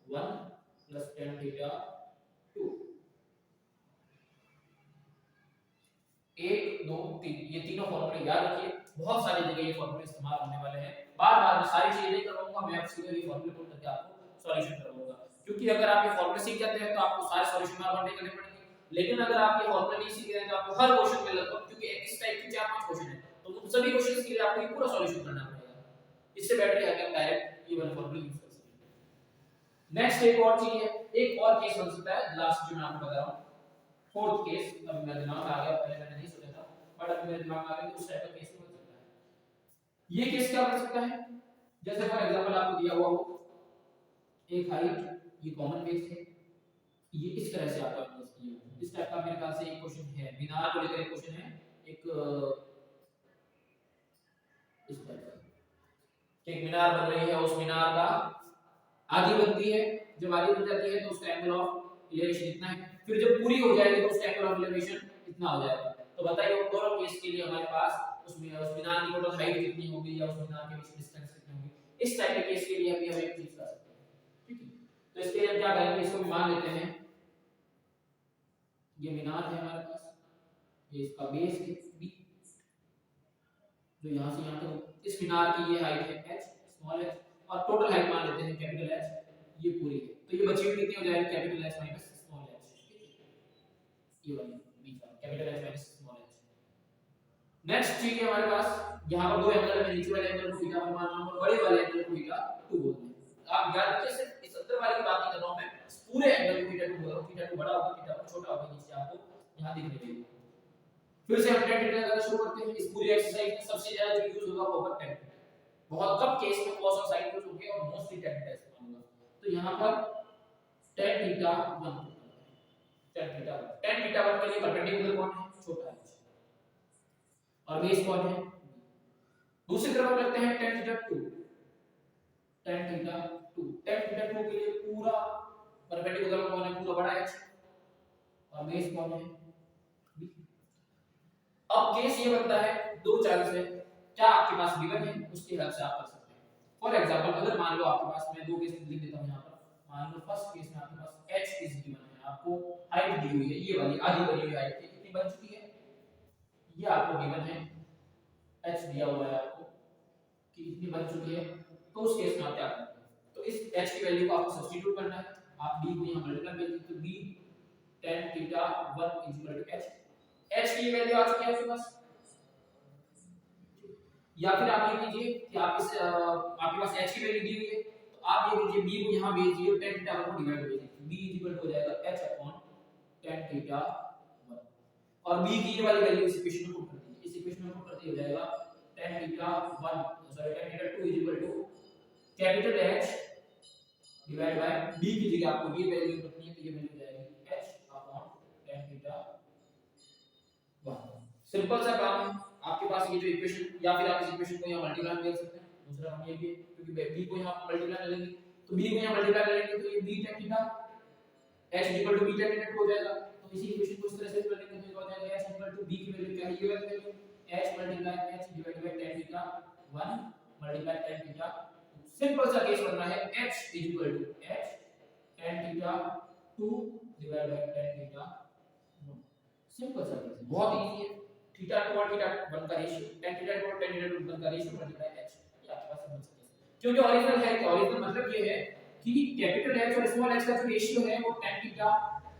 1 plus tan theta 2। 1 2 3 ये तीनों फॉर्मूले याद रखिए, बहुत सारी जगह ये फॉर्मूले इस्तेमाल होने वाले हैं। बार-बार मैं सारी चीजें नहीं करवाऊंगा, मैं अब सीधे ये फॉर्मूले पुट करके आपको सॉल्यूशन करवाऊंगा। क्योंकि अगर आप ये फॉर्मूले सीख जाते हैं तो आपको सारे सॉल्यूशन बार-बार नहीं करने पड़ेंगे। लेकिन अगर आप ये फॉर्मूला नहीं सीख रहे हैं तो आपको हर क्वेश्चन में लगभग, क्योंकि इस टाइप के 4-5 क्वेश्चन है, तो उन सभी क्वेश्चंस के लिए आपको ये पूरा सॉल्यूशन करना पड़ेगा। इससे बेटर है कि आप डायरेक्ट ये वाला फॉर्मूला यूज कर सकें। नेक्स्ट एक और चीज है, एक और केस बन सकता है, लास्ट जो मैं आपको बता रहा हूं, फोर्थ केस। अभी मेरे दिमाग में आ गया, पहले मैंने नहीं सोचा था, बट अभी मेरे दिमाग में आ गया कि उस टाइप का केस बन सकता है। ये केस क्या बन सकता है, जैसे फॉर एग्जांपल आपको दिया हुआ हो एक हाइट, ये कॉमन बेस है, ये इस तरह से आपका इस टाइप का मेरे ख्याल से एक क्वेश्चन है, मीनार को लेकर एक क्वेश्चन है, एक इस टाइप का एक मीनार बन रही है, उस मीनार का आधी बनती है, जब आधी बन जाती है तो उसका एंगल ऑफ एलिवेशन इतना है, फिर जब पूरी हो जाएगी तो उसका एंगल ऑफ एलिवेशन इतना हो जाएगा। तो बताइए उन दोनों केस के लिए हमारे पास उस मीनार की टोटल हाइट कितनी होगी या उस मीनार के बीच डिस्टेंस कितनी होगी। इस टाइप के केस के लिए हम एक चीज कर सकते हैं, ठीक है। तो इसके लिए हम क्या करेंगे, इसको मान लेते हैं ये मीनार है हमारे पास, ये इसका बेस है b, जो यहां से यहां तक इस मीनार की ये हाइट है h स्मॉल h, और टोटल हाइट मान लेते हैं कैपिटल H, ये पूरी है। तो ये बची हुई कितनी हो जाएगी, capital H minus small h, ये वाली बीच वाली capital H minus small h। Next चीज है हमारे पास, यहां पर दो एंगल है, नीचे वाले एंगल को थीटा 1 मान रहा हूं और बड़े वाले एंगल को थीटा 2 बोल रहे हैं। आप याद रखिए, सिर्फ इस अंदर वाली की बात नहीं कर रहा हूं मैं, पूरे एंगल को थीटा 2 बोल रहा हूं। थीटा 2 बड़ा होगा, थीटा 1 छोटा होगा, नीचे आपको यहां दिखने देगा। फिर से हम tan थीटा लगाना शुरू करते हैं। इस पूरी एक्सरसाइज में सबसे ज्यादा जो यूज होगा वो होगा tan थीटा। बहुत कम केस में cos और sin यूज होंगे और मोस्टली tan थीटा इस्तेमाल होगा। तो यहां पर tan थीटा 1, tan थीटा 1 के लिए परपेंडिकुलर कौन है, छोटा है, और बेस कौन है। दूसरी तरफ हम लगते हैं tan थीटा 2, tan थीटा 2 के लिए पूरा परपेंडिकुलर कौन है, पूरा बड़ा h, और बेस कौन है। अब केस ये बनता है, दो चांस है, क्या आपके पास गिवन है उसके हिसाब से आप कर सकते हैं। फॉर एग्जांपल अगर मान लो आपके पास, मैं दो केस लिख देता हूं यहां पर, मान लो फर्स्ट केस में आपके पास h इज गिवन है, आपको हाइट दी हुई है, ये वाली आधी बनी हुई हाइट कितनी बन चुकी है, ये आपको गिवन है, h दिया हुआ है आपको कि इतनी बन चुकी है। तो उस केस में आप क्या करेंगे, तो इस h की वैल्यू को आपको सब्स्टिट्यूट करना है। आप d को यहां मल्टीप्लाई कर दीजिए, तो b tan theta 1 h, h की वैल्यू आ चुकी है आपके पास। या फिर आप ये कीजिए कि आप इस आपके पास h की वैल्यू दी हुई है, तो आप ये कीजिए b को यहां भेज दिए, tan थीटा 1 को डिवाइड कर दीजिए, b हो जाएगा h अपॉन tan थीटा 1, और b की ये वाली वैल्यू इस इक्वेशन में पुट कर दीजिए। इस इक्वेशन में पुट कर दिया जाएगा tan theta 2 capital H divide bye b की जगह आपको ये वैल्यू रखनी है, तो ये वैल्यू हो जाएगी h upon tan theta 1। Simple सा काम है, आपके पास ये जो इक्वेशन या फिर आप इस इक्वेशन को यहाँ मल्टीप्लाई कर सकते हैं। दूसरा काम ये भी है क्योंकि b को यहाँ मल्टीप्लाई करेंगे तो b को यहाँ मल्टीप्लाई करेंगे तो ये b tan theta h equal to b tan theta 2 हो जाएगा। तो इसी इक्वेशन को इस तरह से करेंगे तो हो जाएगा h इक्वल टू b की वैल्यू क्या है, ये value h multiply h divided by tan theta 1 multiply tan theta. Simple सा केस बनना है h equal to h tan theta 2 divided by tan theta 1। Simple सा केस, बहुत इजी है। थीटा 2 और थीटा 1 का रेशियो, tan थीटा 2 और tan theta 1 का रेशियो मल्टीप्लाई h, ये आपके पास सिंपल सा केस है। क्योंकि ओरिजिनल है, तो ओरिजिनल मतलब ये है कि कैपिटल H और स्मॉल h का जो रेशियो है वो tan थीटा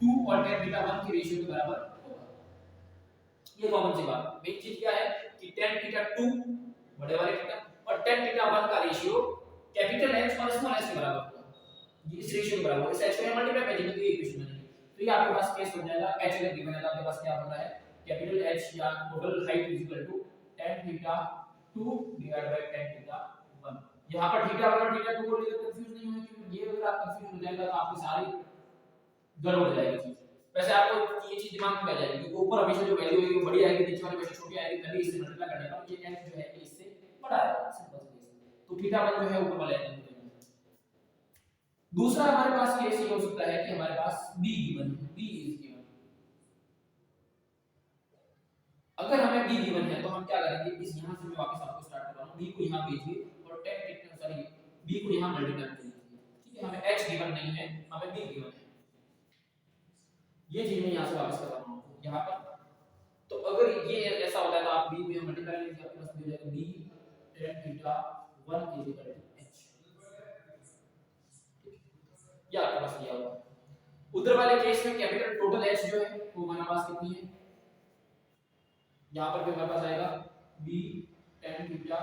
2 और tan थीटा 1 के रेशियो के बराबर होगा। ये कॉमन सी बात। मेन चीज क्या है कि tan थीटा 2 बड़े वाले थीटा और tan थीटा 1 का रेशियो कैपिटल H और स्मॉल h के बराबर होगा। ये इस रेशियो के बराबर, इस h को मल्टीप्लाई करेंगे तो ये इक्वेशन बनेगी। तो ये आपके पास केस बन जाएगा h अगर गिवन है तो आपके पास क्या बन रहा है, कैपिटल H या total height is equal to tan theta 2 divided by tan theta 1। यहां पर थीटा 1 और थीटा 2 को लेकर कंफ्यूज नहीं होना, क्योंकि ये अगर आप कंफ्यूज हो जाएगा तो आपकी सारी गड़बड़ हो जाएगी चीज। वैसे आपको ये चीज दिमाग में आ जाएगी कि ऊपर हमेशा जो वैल्यू है वो बड़ी आएगी, नीचे वाली वैल्यू छोटी आएगी, तभी इससे मल्टीप्लाई करने पर ये h जो है इससे बड़ा आएगा। सिंपल सी केस। तो थीटा 1 जो है ऊपर वाले एंगल में। दूसरा हमारे पास केस ये हो सकता है कि हमारे पास b गिवन है, b इज गिवन। अगर हमें b गिवन है तो हम क्या करेंगे, इस यहां से मैं वापस आपको स्टार्ट कर रहा हूं, b को यहां भेजिए और tan थीटा सॉरी b को यहां मल्टीप्लाई कर दीजिए। ठीक है, हमें h गिवन नहीं है, हमें b गिवन है। ये चीज मैं यहां से वापस कर रहा हूं यहां पर। तो अगर ये ऐसा होता है तो आप b को यहां मल्टीप्लाई कीजिए, आपके पास मिल जाएगा b tan theta 1 is equal to h। या आपके पास दिया हुआ है। उधर वाले केस में कैपिटल टोटल h जो है वो हमारे पास कितनी है, यहां पर भी हमारे पास आएगा b tan theta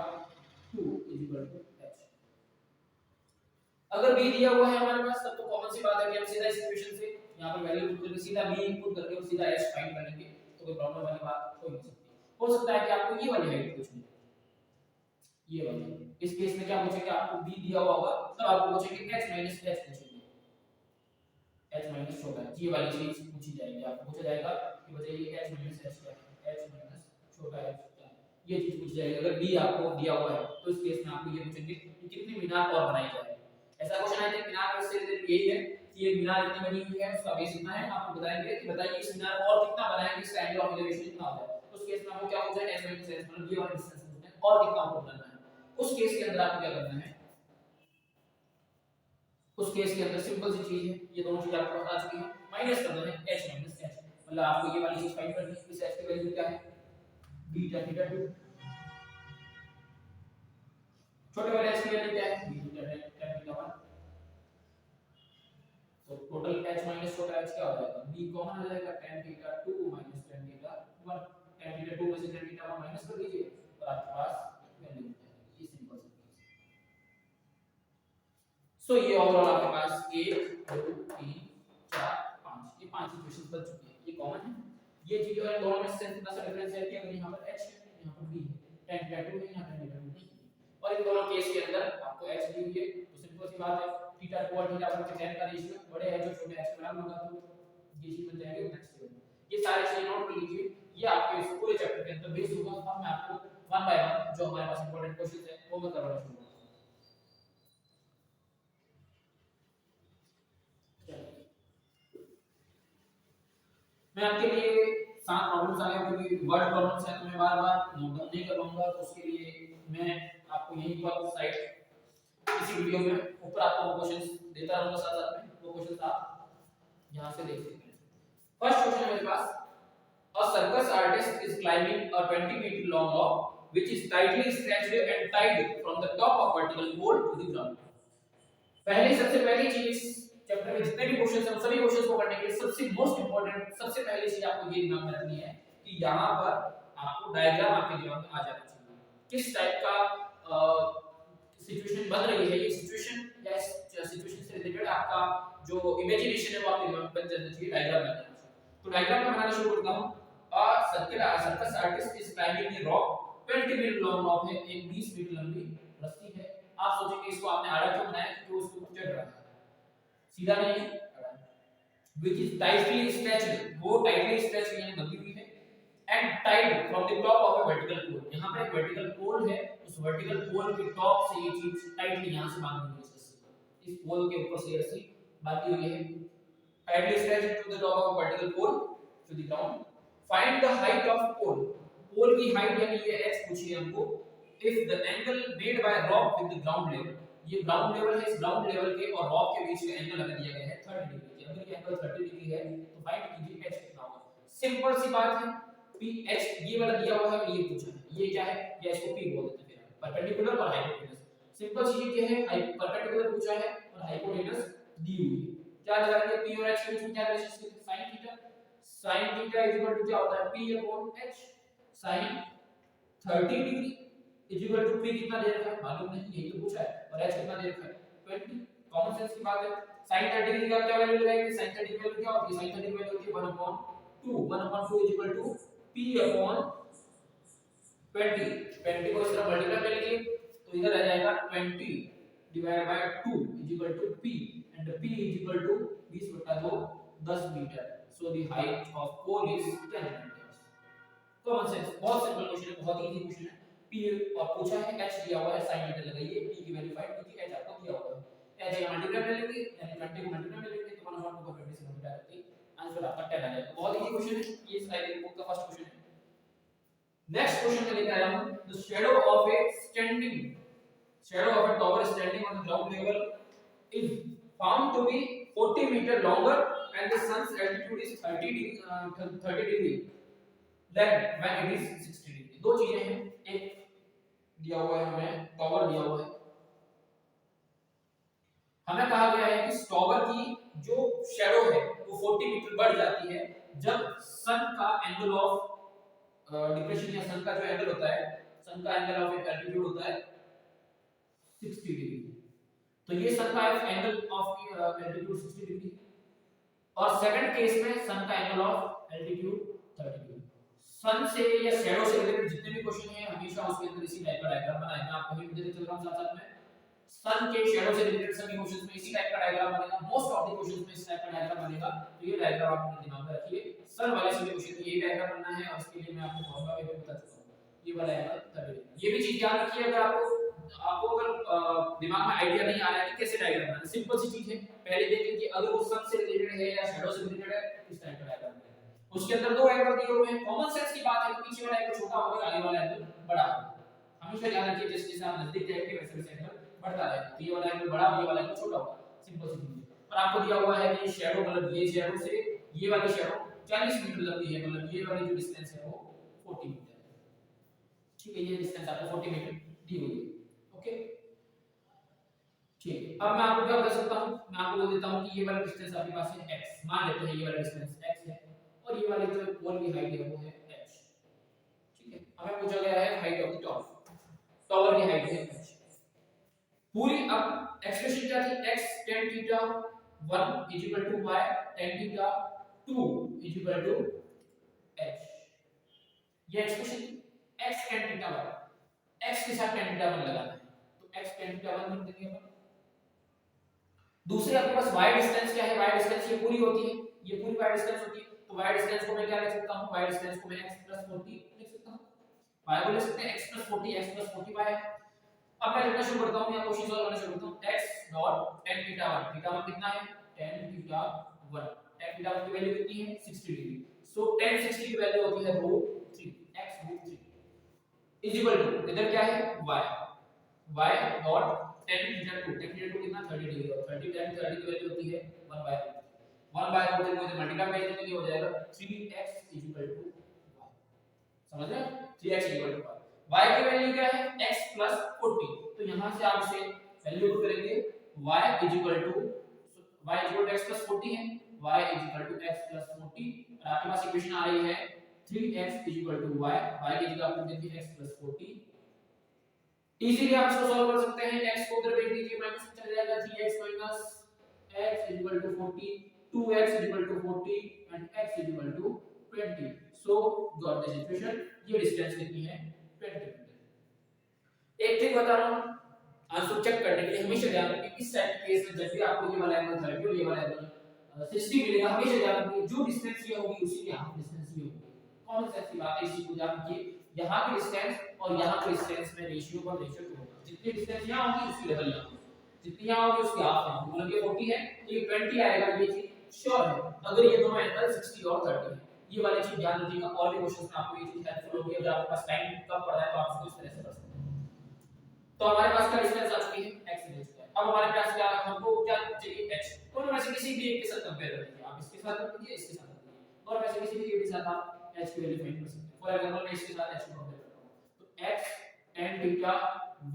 2 is equal to h। अगर b दिया हुआ है हमारे पास तब तो कॉमन सी बात है कि हम सीधा इस इक्वेशन से यहां पर वैल्यू पुट करके सीधा b इनपुट करके और सीधा h फाइंड कर लेंगे, तो कोई प्रॉब्लम वाली बात हो नहीं सकती। हो सकता है कि आपको ये वाली हाइट पूछनी, ये वाली। इस केस में क्या पूछेंगे, आपको b दिया हुआ होगा तब आपको पूछेंगे h माइनस h पूछेंगे, h माइनस छोटा है, ये वाली चीज पूछी जाएगी। आपको पूछा जाएगा कि बताइए h माइनस h क्या है, h माइनस छोटा h क्या है, ये चीज पूछी जाएगी। अगर b आपको दिया हुआ है तो इस केस में आपको ये पूछेंगे कि कितनी मीनार और बनाई जाए। ऐसा क्वेश्चन आया था मीनार से रिलेटेड, यही है कि ये मीनार इतनी बनी हुई है, उसका बेस इतना है, आपको बताएंगे कि बताइए इस मीनार को और कितना बनाएंगे, इसका एंगल ऑफ एलिवेशन कितना हो जाए। उस केस में आपको क्या पूछा है, h माइनस h मतलब ये वाला डिस्टेंस पूछना है और कितना आपको बनाना है। उस केस के अंदर आपको क्या करना है, उस केस के अंदर सिंपल सी चीज है, ये दोनों चीज आपको बता चुकी है, माइनस करना है h माइनस h। मतलब आपको ये वाली चीज फाइंड करनी है, इस h की वैल्यू क्या है, b tan थीटा 2, छोटे वाले h की वैल्यू क्या है, b tan थीटा 1। तो टोटल h माइनस छोटा h क्या हो जाएगा, b कॉमन आ जाएगा, tan theta 2 minus tan theta 1। tan theta 2 में से tan थीटा 1 माइनस कर दीजिए और आपके पास वैल्यू मिल जाएगी। ये सिंपल सा केस। सो ये ओवरऑल आपके पास 1 2 3 4 5 ये 5 इक्वेशंस बन चुकी हैं, ये कॉमन है। ये चीज और दोनों में से कितना सा डिफरेंस है कि अगर यहां पर h है यहां पर b है, tan थीटा 2 है यहां tan थीटा 2 नहीं है, और इन दोनों केस के अंदर आपको h दी हुई है। तो सिंपल सी बात है, थीटा 2 और थीटा 1 के tan का रेशियो बड़े है जो छोटे h के बराबर होगा, तो ये चीज बन जाएगी नेक्स्ट लेवल। ये सारे चीजें नोट कर लीजिए, ये आपके इस पूरे चैप्टर के अंदर बेस होगा। अब मैं आपको वन बाय वन जो हमारे पास इंपॉर्टेंट क्वेश्चंस है वो मैं करवाना शुरू करूंगा। मैं आपके लिए 7 प्रॉब्लम्स आए हैं, क्योंकि वर्ड प्रॉब्लम्स हैं तो मैं बार-बार नोट डाउन नहीं कर पाऊंगा, तो उसके लिए मैं आपको यहीं पर साइड इसी वीडियो में ऊपर आपको क्वेश्चंस देता रहूंगा साथ-साथ में, वो क्वेश्चंस आप यहां से देख सकते हैं। फर्स्ट क्वेश्चन है मेरे पास, a circus artist is climbing a 20-meter long rock which is tightly stretched and tied from the top of vertical pole to the ground। सबसे पहली चीज चैप्टर में जितने भी क्वेश्चंस हैं सभी क्वेश्चंस को करने के लिए सबसे मोस्ट इंपॉर्टेंट सबसे पहली चीज आपको ये दिमाग में रखनी है कि यहां पर आपको डायग्राम आपके दिमाग में आ जाना चाहिए, किस टाइप का सिचुएशन बन रही है। ये सिचुएशन या सिचुएशन से रिलेटेड आपका जो इमेजिनेशन है वो आपके दिमाग में बन जाना चाहिए, डायग्राम बनना चाहिए। तो डायग्राम मैं बनाना शुरू करता हूं। Circus artist is climbing the rock, 20 metre long rock है, एक 20 मीटर लंबी रस्सी है। आप सोचेंगे इसको आपने आड़ा क्यों बनाया, क्योंकि उसके ऊपर चढ़ रहा है, सीधा नहीं है, which is tightly stretched, वो tightly stretched यानी बंधी हुई है, and tied from the top of a vertical pole। यहाँ पे एक वर्टिकल पोल है, उस वर्टिकल पोल के टॉप से ये चीज टाइटली यहाँ से बांधी हुई है, इस पोल के ऊपर से रस्सी बांधी हुई है। tightly stretched to the top of a vertical pole to the ground। find the height of pole। पोल की हाइट यानी ये h पूछी है हमको। if the angle made by rock with the ground level, ये ग्राउंड लेवल है, इस ground level के और रॉक के बीच का एंगल हमें दिया गया है 30 डिग्री। अगर ये एंगल 30 डिग्री है तो फाइंड कीजिए h कितना होगा। सिंपल सी बात है, ph ये वाला दिया हुआ है, ये पूछा है, ये क्या है, या इसको p बोल देते हैं, परपेंडिकुलर और हाइपोटेनस। सिंपल चीज ये है, परपेंडिकुलर पूछा है और हाइपोटेनस दी हुई है। क्या लगाएंगे, p और h के बीच में क्या रिलेशनशिप है, sin theta. sin theta equal to क्या होता है, p upon h। sin 30 degree equal to p कितना दे रखा है मालूम नहीं, यही तो पूछा है, और h कितना दे रखा है 20। कॉमन सेंस की बात है। sin 30 डिग्री का क्या वैल्यू लगाएंगे, sin 30 की वैल्यू क्या होती है, sin 30 की वैल्यू होती है 1/2। 1/2 इक्वल टू p अपॉन 20। 20 को इस तरह मल्टीप्लाई कर लीजिए तो इधर आ जाएगा 20 divide by 2 equal to p, and p equal to 20/2 10 metre. So the height of pole is 10 metres. Common sense, बहुत सिंपल क्वेश्चन है, बहुत इजी क्वेश्चन है। p और पूछा है, h दिया हुआ है, sin मीटर लगाइए, p की वैल्यू फाइंड कीजिए, h आपको दिया हुआ है। h या मल्टीप्लाई कर लेंगे, यानी 20 को मल्टीप्लाई कर लेंगे तो 1/2 को 20 से मल्टीप्लाई करके आंसर आपका 10 आ जाएगा। बहुत इजी क्वेश्चन है, ये साइड बुक का फर्स्ट क्वेश्चन है। नेक्स्ट क्वेश्चन में लेकर आया हूं, the shadow of a standing, shadow of a tower standing on the ground level is found to be 40 meter longer and the sun's altitude is 30 degree then when it is 60 degree. दो चीजें हैं, एक दिया हुआ है हमें, tower दिया हुआ है, हमें कहा गया है कि टावर की जो शैडो है वो 40 मीटर बढ़ जाती है जब सन का एंगल ऑफ डिप्रेशन या सन का जो एंगल होता है, सन का एंगल ऑफ एल्टीट्यूड होता है 60 डिग्री। तो ये सन का एंगल ऑफ एल्टीट्यूड 60 डिग्री, और सेकंड केस में सन का एंगल ऑफ एल्टीट्यूड 30 डिग्री। सन से या शैडो से रिलेटेड जितने भी क्वेश्चन हैं हमेशा उसके अंदर इसी टाइप का डायग्राम बनाएंगे। मैं आपको भी देते चल रहा हूं साथ साथ में, सन के शैडो से रिलेटेड सभी क्वेश्चंस में इसी टाइप का डायग्राम बनेगा, मोस्ट ऑफ द क्वेश्चंस में इस टाइप का डायग्राम बनेगा। तो ये डायग्राम आप अपने दिमाग में रखिए, सन वाले सभी क्वेश्चन में यही डायग्राम बनना है, और इसके लिए मैं आपको फॉर्मूला भी बता चुका हूं, ये वाला एंगल 30 डिग्री। ये भी चीज याद रखिए, अगर आपको अगर दिमाग में आईडिया नहीं आ रहा है कि कैसे डायग्राम बनाना, सिंपल सी चीज है, पहले देख लीजिए अगर वो सन से रिलेटेड है या शैडो से रिलेटेड है इस टाइप का डायग्राम बनाना। उसके अंदर दो एंगल दिए हुए हैं, कॉमन सेंस की बात है कि पीछे वाला एंगल छोटा होगा, आगे वाला एंगल बड़ा होगा। हमेशा याद रखिए, जैसे जैसे आप नजदीक जाएंगे वैसे वैसे एंगल बढ़ता रहेगा, तो ये वाला एंगल बड़ा, ये वाला एंगल छोटा होगा, सिंपल सी चीज है। और आपको दिया हुआ है कि शैडो मतलब ये शैडो से ये वाली शैडो 40 मीटर लंबी है, मतलब ये वाली जो डिस्टेंस है वो 40 मीटर है, ठीक है, ये डिस्टेंस आपको 40 मीटर दी हुई है। ओके ठीक, अब मैं आपको क्या बता सकता हूं, मैं आपको बोल देता हूं कि ये वाला डिस्टेंस आपके पास है x, मान लेते हैं ये वाला डिस्टेंस x है, और ये वाली जो पोल की हाइट है वो है h, ठीक है। हमें पूछा गया है हाइट ऑफ द टावर की हाइट है h पूरी। अब एक्सप्रेशन क्या थी, x tan theta 1 equal to y tan theta 2 equal to h, ये expression x tan theta 1, x के साथ tan थीटा 1 लगाना है, तो x tan थीटा 1 लिख देंगे अपन। दूसरे आपके पास y डिस्टेंस क्या है, y डिस्टेंस ये पूरी होती है, ये पूरी y डिस्टेंस होती है, तो y डिस्टेंस को मैं क्या लिख सकता हूं, y डिस्टेंस को मैं x 40 लिख सकता हूं, y को लिख सकते हैं x 40, x 40y है। अब मैं लिखना शुरू करता हूं, या क्वेश्चन सॉल्व करना शुरू करता हूं। x dot tan theta 1, theta 1 कितना है, tan थीटा 1, tan थीटा 1 की वैल्यू कितनी है 60 डिग्री, सो tan 60 की वैल्यू होती है √3, x √3 इक्वल टू इधर क्या है y dot tan theta 2, tan theta 2 कितना 30 डिग्री, और 30 tan 30 की वैल्यू होती है 1/√3 को मल्टीप्लाई कर देंगे तो हो जाएगा 3x इक्वल टू y, समझ रहे हैं, 3x इक्वल टू y की वैल्यू क्या है x 40, तो यहां से आप इसे वैल्यू पुट करेंगे y इक्वल टू x 40 है, y इक्वल टू x 40, और आपके पास इक्वेशन आ रही है 3x equal to y, y की जगह आप लिख देंगे x 40। इजीली आप इसको सॉल्व कर सकते हैं, x को उधर भेज दीजिए, माइनस में चला जाएगा 3x x equal to 40, 2x equal to 40 and x equal to 20। So got this equation, ये डिस्टेंस कितनी है 20 मीटर। एक चीज बता रहा हूं, आंसर चेक करने के लिए हमेशा ध्यान रखिए, इस टाइप के केस में जब भी आपको ये वाला एंगल 30 और ये वाला एंगल 60 मिलेगा, हमेशा ध्यान रखिए जो डिस्टेंस ये होगी उसी के यहाँ डिस्टेंस ये होगी। कॉमन सेंस की बात है, इसी को ध्यान रखिए। यहाँ की डिस्टेंस और यहाँ की डिस्टेंस में रेशियो पर रेशियो 2 होगा। जितनी डिस्टेंस यहाँ होगी उसकी डबल यहाँ होगी, जितनी यहाँ होगी उसकी हाफ यहाँ होगी। मतलब ये 40 है तो ये 20 आएगा, ये चीज श्योर है। अगर ये दोनों एंगल 60 और 30 है, ये वाली चीज ध्यान रखिएगा। और भी क्वेश्चंस में आपको ये चीज हेल्पफुल होगी। अगर आपके पास टाइम कम पड़ रहा है तो आप इसको इस तरह से कर सकते हैं। तो हमारे पास क्या डिस्टेंस आ चुकी है, x मिल चुका है। अब हमारे पास क्या, हमको क्या चाहिए, h। तो हम ऐसे किसी भी एक के साथ कंपेयर कर लीजिए, आप इसके साथ कर लीजिए, इसके साथ कर लीजिए, और वैसे किसी भी एक के साथ आप h की वैल्यू फाइंड कर सकते हैं। फॉर एग्जांपल मैं इसके साथ h को कंपेयर करता हूं, तो x tan थीटा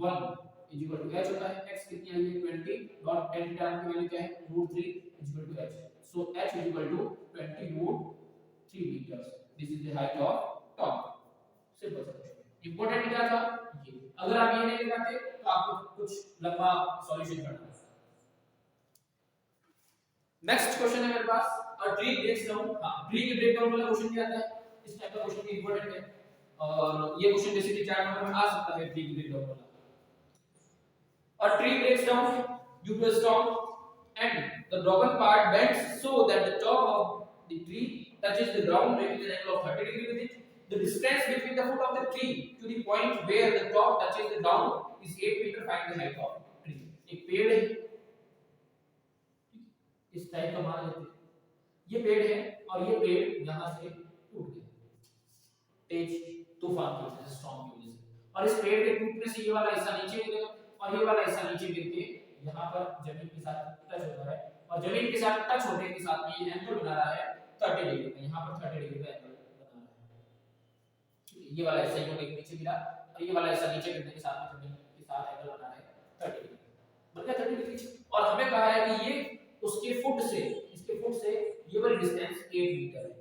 1 h होता है। x कितनी आई है 20 डॉट tan थीटा की वैल्यू क्या है √3 h। So h 20 √3 metre. This is the height of top. Simple सा क्वेश्चन। इंपॉर्टेंट क्या था ये, अगर आप ये नहीं लगाते तो आपको कुछ लंबा सॉल्यूशन करना है। नेक्स्ट क्वेश्चन है मेरे पास, अ ट्री ब्रेक्स डाउन। हां, ट्री के ब्रेक डाउन वाला क्वेश्चन क्या आता है, इस टाइप का क्वेश्चन भी इंपॉर्टेंट है, और ये क्वेश्चन बेसिकली 4 नंबर में आ सकता है, ट्री के ब्रेक डाउन वाला। A tree breaks down due to a storm and the broken part bends so that the top of the tree touches the ground, making an angle of 30 degree with it. The distance between the foot of the tree to the point where the top touches the ground is 8 meter. Find the height of tree. एक पेड़ है, इस type का मान लेते हैं, ये पेड़ है और ये पेड़ यहाँ से टूट गया तेज तूफान की वजह से, स्टॉर्म की वजह से, और इस पेड़ के टूटने से ये वाला हिस्सा नीचे गिरेगा और ये वाला हिस्सा नीचे गिर के यहाँ पर जमीन के साथ टच होता है, और जमीन के साथ टच होने के साथ में ये एंगल बना रहा है 30 डिग्री का। यहाँ पर 30 डिग्री का एंगल बना रहा है। ये वाला हिस्सा यूं नीचे गिरा और ये वाला हिस्सा नीचे गिरने के साथ में जमीन के साथ एंगल बना रहा है 30 डिग्री, मतलब 30 डिग्री। और हमें कहा है कि ये उसके फुट से, इसके फुट से ये वाली डिस्टेंस 8 मीटर है,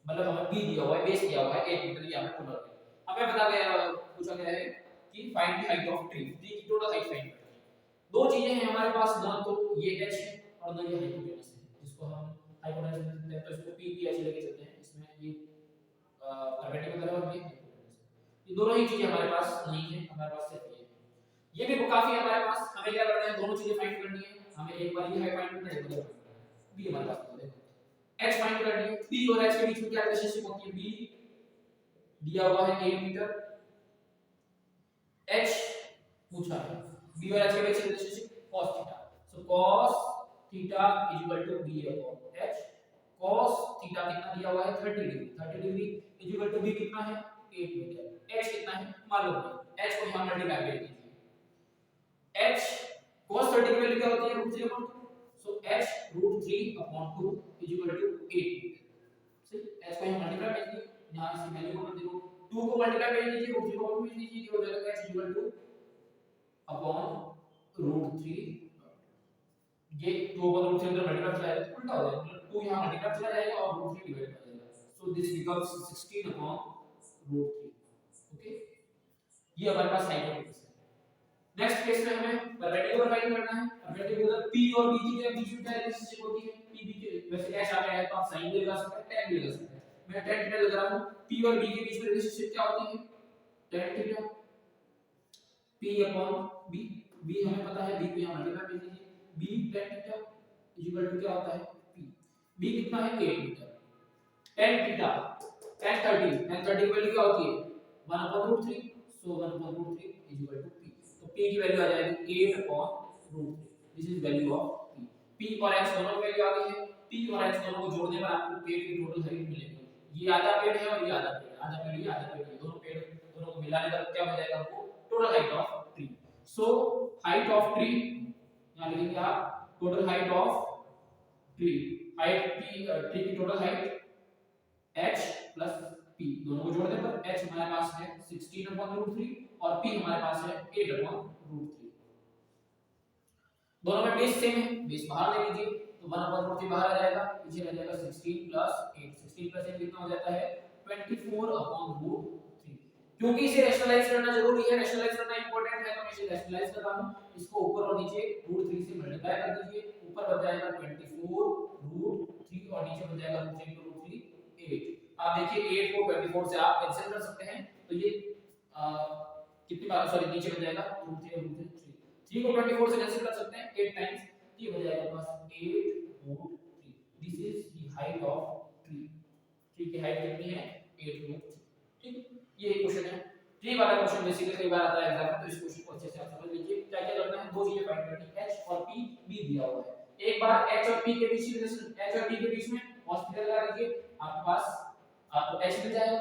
मतलब हमें बी दिया हुआ है, बेस दिया हुआ है 8 मीटर, ये हमें टोटल है। हमें बता गया, पूछा गया है कि find the height of tree, tree की टोटल हाइट फाइंड करनी है। दो चीजें हैं हमारे पास, ना तो ये h है और ना ये हाइपोटेनस है, जिसको हम हाइपोटेनस कहते हैं, तो इसको p p h लेके चलते हैं। इसमें ये परपेंडिकुलर है और ये हाइपोटेनस है। ये दोनों ही चीजें हमारे पास नहीं है, हमारे पास सिर्फ ये भी काफी है हमारे पास। हमें क्या करना है, दोनों चीजें फाइंड करनी है। हमें एक बार ये हाइट फाइंड करना है, एक बार ये फाइंड करना है। b हमारे पास है, h फाइंड करनी है। b और h के बीच में क्या रिलेशनशिप होती है, b दिया हुआ है 8 मीटर, h पूछा है, b और h के बीच relationship cos theta. So cos theta is equal to b upon h। cos theta कितना दिया हुआ है 30 degree, 30 degree is equal to b कितना है 8 मीटर। h कितना है मालूम है, h को यहां मल्टीप्लाई कर दीजिए। h cos 30 की वैल्यू क्या होती है √3/2। So h √3/2 is equal to 8 metre. सही, h को यहां मल्टीप्लाई कर दीजिए, यहां इसकी वैल्यू को कर दीजिए, 2 को मल्टीप्लाई कर दीजिए, √3 को भेज दीजिए, ये हो जाएगा h इक्वल टू अपॉन √3। ये 2 को √3 अंदर मल्टीप्लाई चला जाएगा तो उल्टा हो जाएगा, मतलब 2 यहां मल्टीप्लाई चला जाएगा और √3 डिवाइड कर जाएगा। सो दिस बिकम्स 16 अपॉन √3। ओके, ये हमारे पास हाइपोटेनस है। नेक्स्ट केस में हमें परपेंडिकुलर फाइंड करना है। परपेंडिकुलर p और b के बीच में क्या रिलेशनशिप होती है, p b के वैसे h आ गया है तो आप sin भी लगा सकते हैं, tan भी लगा सकते हैं। मैं tan थीटा लगा रहा हूं, p और b के बीच में रिलेशनशिप क्या होती है tan theta p upon b। b हमें पता है, b को यहां मल्टीप्लाई कर दीजिए, b tan theta is equal to क्या होता है p। b कितना है 8 मीटर। tan थीटा tan 30 की वैल्यू क्या होती है 1/√3। सो 1/√3 इज इक्वल टू p। तो p की वैल्यू आ जाएगी 8/√3। This is value of p। p और h दोनों की वैल्यू आ गई है। p और h दोनों को जोड़ने पर आपको पेड़ की टोटल हाइट मिलेगी। ये आधा पेड़ है और ये आधा पेड़ है, आधा पेड़ ये आधा पेड़ है, दोनों पेड़ दोनों को मिलाने पर क्या हो जाएगा आपको total height of tree. So height of tree यहां लिखेंगे आप, total height of tree, height tree की total height h plus p, दोनों को जोड़ने पर h हमारे पास है 16/√3 और p हमारे पास है 8/√3। दोनों में बेस सेम है, बेस बाहर ले लीजिए तो 1/√3 बाहर आ जाएगा, पीछे रह जाएगा 16 प्लस 8। 16 प्लस 8 कितना हो जाता है 24/√3। क्योंकि इसे रैशनलाइज करना जरूरी है, रैशनलाइज करना इंपॉर्टेंट है, तो मैं इसे रैशनलाइज कर रहा हूं। इसको ऊपर और नीचे √3 से मल्टीप्लाई कर दीजिए, ऊपर बच जाएगा 24√3 और नीचे बच जाएगा √3 8। आप देखिए 8 को 24 से आप कैंसिल कर सकते हैं, तो ये कितनी बार, सॉरी नीचे बच जाएगा √3 और √3 3 को 24 से कैंसिल कर सकते हैं 8 टाइम्स, तो ये हो जाएगा बस 8√3। This is the height of tree. Tree की हाइट कितनी है 8 रूट 3। ठीक है, ये एक क्वेश्चन है। ट्री वाला क्वेश्चन बेसिकली कई बार आता है एग्जाम में, तो इस क्वेश्चन को अच्छे से आप समझ लीजिए। क्या क्या करना है, दो चीजें फाइंड करनी है, h और p b दिया हुआ है। एक बार h और p के बीच रिलेशन, h और p के बीच में हॉस्पिटल लगा दीजिए, आपके पास आपको h मिल जाएगा।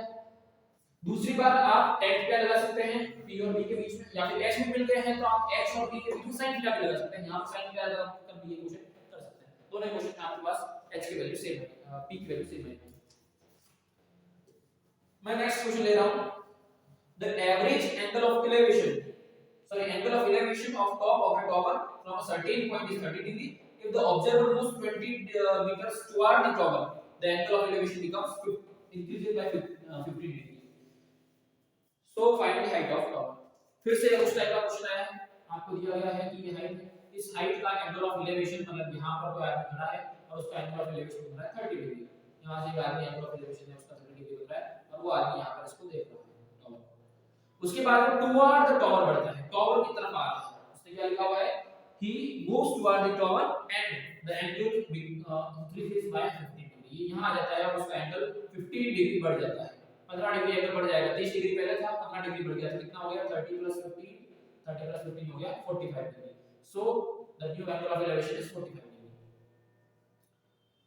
दूसरी बार आप tan थीटा लगा सकते हैं p और b के बीच में, या फिर h भी मिल गए हैं तो आप h और p के बीच में sin थीटा भी लगा सकते हैं। यहां पर sin थीटा लगा कर भी ये क्वेश्चन कर सकते हैं। दोनों क्वेश्चन में आपके पास h की वैल्यू सेम है, p की वैल्यू सेम है। मैं नेक्स्ट क्वेश्चन ले रहा हूं, the average angle of elevation of top of a tower from a certain point is 30 degree. If the observer moves 20 meters toward the tower, the angle of elevation becomes increases by 15 degree. So find the height of tower. फिर से उस type का question आया है, आपको दिया गया है कि ये हाइट है, इस हाइट का एंगल ऑफ एलिवेशन मतलब यहां पर कोई आदमी खड़ा है और उसका एंगल ऑफ एलिवेशन बन रहा है 30 डिग्री। यहां से एक आदमी एंगल ऑफ एलिवेशन है उसका 30 डिग्री बन रहा है और वो आदमी यहां पर इसको देख रहा है। उसके बाद वो टुवर्ड द टॉवर बढ़ता है, टॉवर की तरफ आ रहा है। उसने क्या लिखा हुआ है, he moves toward the tower and the angle increases by 15 degree. ये यहां आ जाता है और उसका एंगल 15 डिग्री बढ़ जाता है। 15 डिग्री एंगल बढ़ जाएगा, 30 डिग्री पहले था, 15 डिग्री बढ़ गया तो कितना हो गया, 30 + 15 हो गया 45 degree. So the new angle of elevation is 45 degree.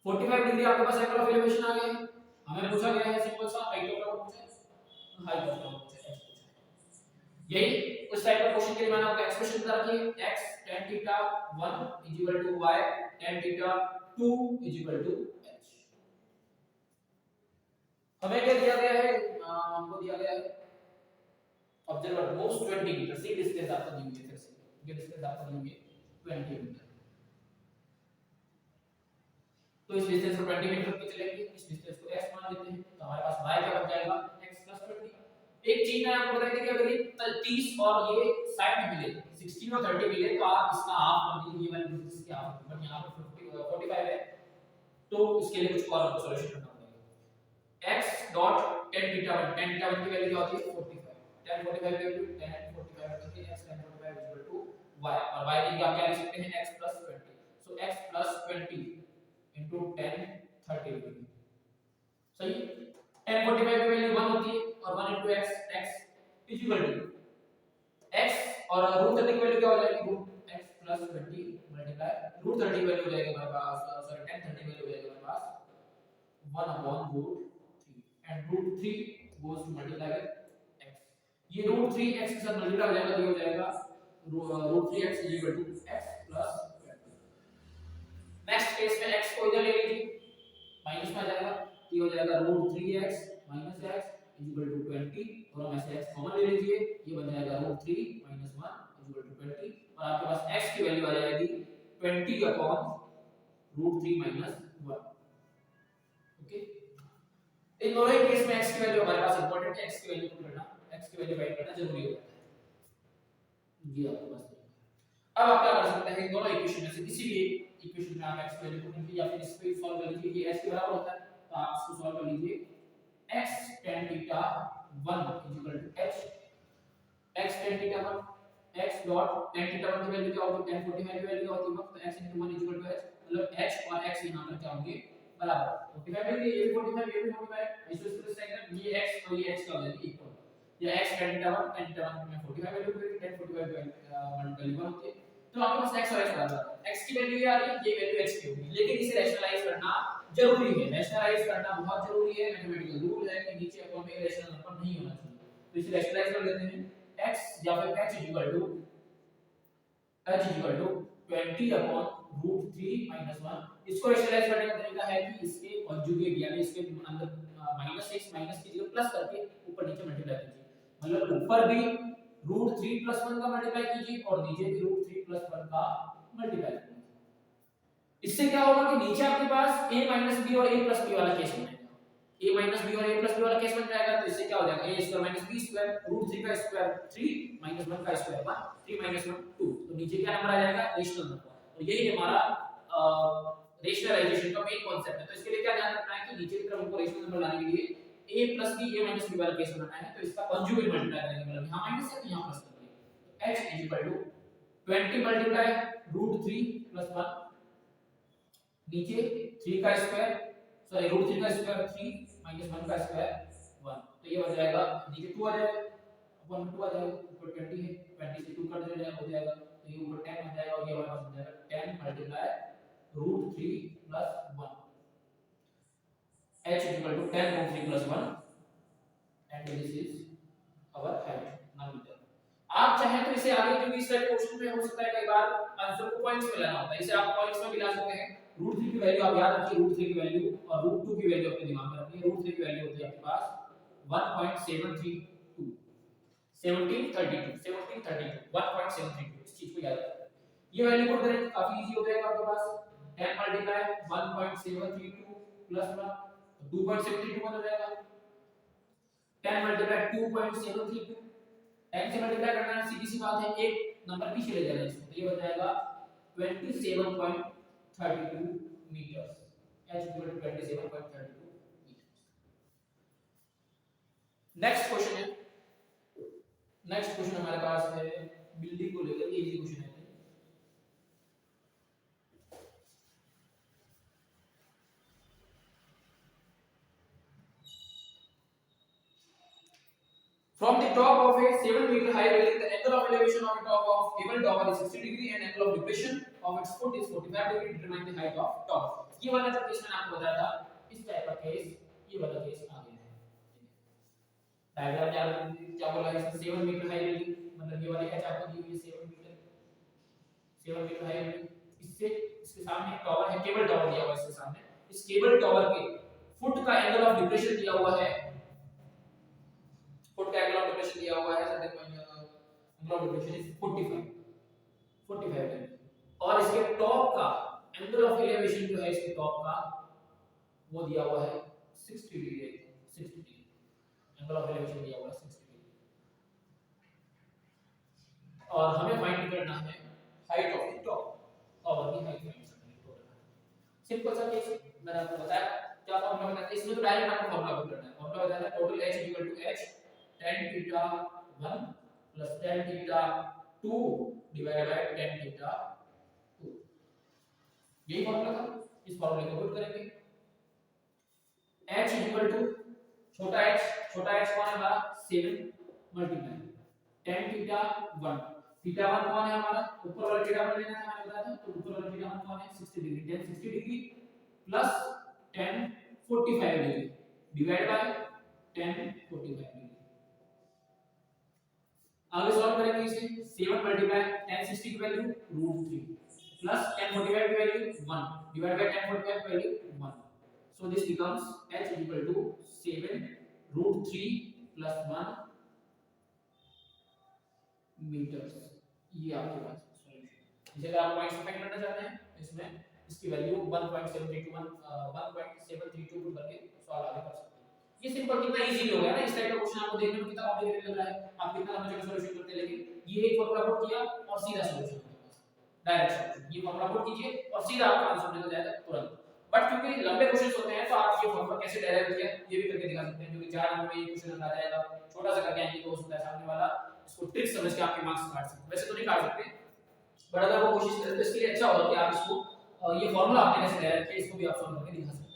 45 degree आपके पास एंगल ऑफ एलिवेशन आ गया है। हमें पूछा गया है सिंपल सा हाइट ऑफ टॉवर पूछा है, हाइट ऑफ टॉवर यही उस टाइप का क्वेश्चन के लिए मैंने आपको एक्सप्रेशन बता रखी है, x tan theta 1 = y tan theta 2 = h। हमें क्या दिया गया है, हमको दिया गया है ऑब्जर्वर मोस्ट 20 मीटर, सी डिस्टेंस आपको दी हुई है। फिर से ये डिस्टेंस आपको दी हुई है 20 मीटर, तो इस डिस्टेंस को 20 मीटर पे चलेंगे, इस डिस्टेंस को x मान लेते हैं, तो हमारे पास y क्या बन जाएगा, x + 20। एक चीज मैं आपको बताई थी कि अगर ये 30 और ये 60 मिले, 16 और 30 मिले तो आप इसका हाफ कर दीजिए, ये वाली डिस्टेंस की हाफ, बट यहां पर 45 है तो इसके लिए कुछ और आपको सॉल्यूशन करना पड़ेगा। x डॉट tan थीटा 1 की वैल्यू क्या होती है 45, tan 45 की वैल्यू tan 45 होती है x tan 45 y, और y की आप क्या लिख सकते हैं x + 20। सो x + 20 tan 30 डिग्री, सही। tan 45 की वैल्यू 1 होती है और 1 * x, x और √30 की वैल्यू क्या हो जाएगी, x + 20 मल्टीप्लाई √30 की वैल्यू हो जाएगी हमारे पास, सॉरी tan 30 की वैल्यू हो जाएगी हमारे पास 1/√3 and √3 goes to multiply with x। ये √3x के साथ मल्टीप्लाई हो जाएगा तो ये हो जाएगा √3x = x + 20। नेक्स्ट केस में x को इधर ले लीजिए, माइनस में आ जाएगा, ये हो जाएगा √3x - x = 20, और हम ऐसे x कॉमन ले लीजिए, ये बन जाएगा √3 - 1 = 20, और आपके पास x की वैल्यू आ जाएगी 20/√3 - 1। ओके, इन दोनों ही केस में x की वैल्यू हमारे पास इंपॉर्टेंट है, x की वैल्यू को करना, x की वैल्यू फाइंड करना जरूरी होता है। ये आपके पास अब आप क्या कर सकते हैं, इन दोनों इक्वेशन में से किसी भी इक्वेशन में आप x की वैल्यू को लीजिए या फिर इसको सॉल्व कर लीजिए, ये x के बराबर होता है तो आप इसको सॉल्व कर लीजिए। x tan theta 1 = h, x tan theta 1, x dot tan theta 1 की वैल्यू क्या होगी, tan 45 की वैल्यू क्या होती है, तो x * 1 = h, मतलब h और x यहां पर क्या होंगे बराबर, 45 डिग्री, ये भी 45, ये भी 45, आइसोसेलेस डायग्राम, ये x और ये x का वैल्यू इक्वल, या x tan थीटा 1 में 45 वैल्यू करेंगे, tan 45 मल्टीप्लाई 1 होती है, तो आपके पास x और x बराबर है। x की वैल्यू ये आ रही है, ये वैल्यू x की होगी, लेकिन इसे रैशनलाइज करना जरूरी है, रैशनलाइज करना बहुत जरूरी है, मैथमेटिकल रूल है कि नीचे अपॉन में रैशनल नंबर नहीं होना चाहिए, तो इसे रैशनलाइज कर लेते हैं। x या फिर h = 20/√3 - 1। इसको रैशनलाइज करने का तरीका है कि इसके कॉन्जुगेट यानी इसके अंदर -x माइनस की जगह प्लस करके ऊपर नीचे मल्टीप्लाई कीजिए, मतलब ऊपर भी √3 + 1 का मल्टीप्लाई कीजिए और नीचे भी √3 + 1 का मल्टीप्लाई कीजिए। इससे क्या होगा कि नीचे आपके पास a - b और a + b वाला केस बनेगा, a - b और a + b वाला केस बन जाएगा, तो इससे क्या हो जाएगा a² - b² √3 का स्क्वायर 3 - 1 का स्क्वायर 1, 3 - 1 2, तो नीचे क्या नंबर आ जाएगा रेशनल नंबर, तो यही हमारा रेशनलाइजेशन का मेन कांसेप्ट है। तो इसके लिए क्या ध्यान रखना है कि नीचे की तरफ हमको रेशनल नंबर लाने के लिए a + b a - b वाला केस बनाना है, तो इसका कॉन्जुगेट मल्टीप्लाई करेंगे, मतलब यहां माइनस है तो यहां प्लस करेंगे, तो h = 20 मल्टीप्लाई √3 + 1, नीचे 3 का स्क्वायर, सॉरी √3 का स्क्वायर 3 - 1 का स्क्वायर तो ये हो जाएगा नीचे 2 आ जाएगा, अपन 2 आ जाएगा, ऊपर 20 है, 20 से 2 कर दिया जाएगा, हो जाएगा, तो ये ऊपर 10 आ जाएगा और ये हमारे पास हो जाएगा 10 multiply √3 + 1, h = 10 √3 + 1 and this is our height now metre. आप चाहें तो इसे आगे क्योंकि इस टाइप के क्वेश्चन में हो सकता है कई बार आंसर को पॉइंट्स में लाना होता है, इसे आप पॉइंट्स में भी ला सकते हैं। √3 की वैल्यू आप याद रखिए, √3 की वैल्यू और √2 की वैल्यू अपने दिमाग में रखिए। √3 की वैल्यू होती है आपके पास 1.732 1.732 इस चीज को याद रखिए। ये वैल्यू पुट करें काफी इजी हो जाएगा आपके पास, 10 मल्टीप्लाई 1.732 प्लस 1 2.732 हो जाएगा, 10 मल्टीप्लाई 2.732, 10 से मल्टीप्लाई करना है, सीधी सी बात है, एक नंबर पीछे ले जाना है इसको, तो ये हो जाएगा 27.32 metre, h = 27.32 metre. Next question है, नेक्स्ट क्वेश्चन हमारे पास है बिल्डिंग को लेकर, ये इजी क्वेश्चन है। From the top of a 7-meter high building, the angle of elevation of the top of cable tower is 60 degree and angle of depression of its foot is 45 degree. Determine the height of tower. ये वाला जो case मैंने आपको बताया था, इस type का case, ये वाला केस आ गया है। डायग्राम क्या बोला है, 7 मीटर हाई बिल्डिंग, मतलब ये वाली एच आपको दी हुई है 7 मीटर हाई बिल्डिंग, इससे इसके सामने एक टावर है, केबल टावर दिया हुआ है इसके सामने, इस केबल टावर के फुट का एंगल ऑफ डिप्रेशन दिया हुआ है, फुट का एंगल ऑफ डिप्रेशन दिया हुआ है, angle of depression is 45 degree, और इसके टॉप का एंगल ऑफ एलिवेशन जो है इसके टॉप का वो दिया हुआ है 60 degree, 60 degree angle of elevation दिया हुआ है 60 डिग्री, और हमें फाइंड करना है height of the top, tower की हाइट फाइंड करनी है टोटल। सिंपल सा केस मैंने आपको बताया, क्या फॉर्मूला बताया, इसमें तो डायरेक्ट आपको फॉर्मूला पुट करना है। फॉर्मूला बताया था total h = h tan theta 1 plus tan theta 2 divided by tan theta 2, यही फॉर्मूला था, इस फॉर्मूले को पुट करेंगे। h = छोटा h कौन है हमारा 7 मल्टीप्लाई tan theta 1, थीटा 1 कौन है हमारा, ऊपर वाला थीटा 1 लेना है मैंने बताया था, तो ऊपर वाला थीटा 1 कौन है 60 degree, tan 60 degree plus tan 45 degree divide by tan 45 degree. आगे सॉल्व करेंगे इसे, 7 मल्टीप्लाई tan 60 की वैल्यू √3 प्लस tan 45 की वैल्यू 1 डिवाइड बाय tan 45 की वैल्यू 1, so this becomes h = 7 √3 plus 1 metres. ये आपके पास सॉल्यूशन। जैसे आप पॉइंट्स फाइंड करना चाहते हैं इसमें इसकी वैल्यू 1.732 पुट करके सॉल्व आगे कर सकते हैं। ये सिंपल, कितना इजी हो गया ना, इस टाइप का क्वेश्चन आपको देखने में कितना कॉम्प्लिकेटेड लग रहा है, आप कितना लंबे चौड़े सॉल्यूशन करते हैं, लेकिन ये एक फॉर्मूला पुट किया और सीधा सॉल्यूशन आपके पास, डायरेक्ट सॉल्यूशन। ये फॉर्मूला पुट कीजिए और सीधा आपका आंसर निकल जाएगा तुरंत। बट क्योंकि लंबे क्वेश्चंस होते हैं तो आप ये फॉर्मूला कैसे डेराइव किया ये भी करके दिखा सकते हैं, क्योंकि 4 नंबर में ये क्वेश्चन आ जाएगा, छोटा सा करके आएंगे तो हो सकता है सामने वाला इसको ट्रिक समझ के आपके मार्क्स काट सकते, वैसे तो नहीं काट सकते, बट अगर वो कोशिश करें तो इसके लिए अच्छा होगा कि आप इसको ये फॉर्मूला आपने कैसे डेराइव किया इसको भी आप सॉल्व करके दिखा सकते हैं।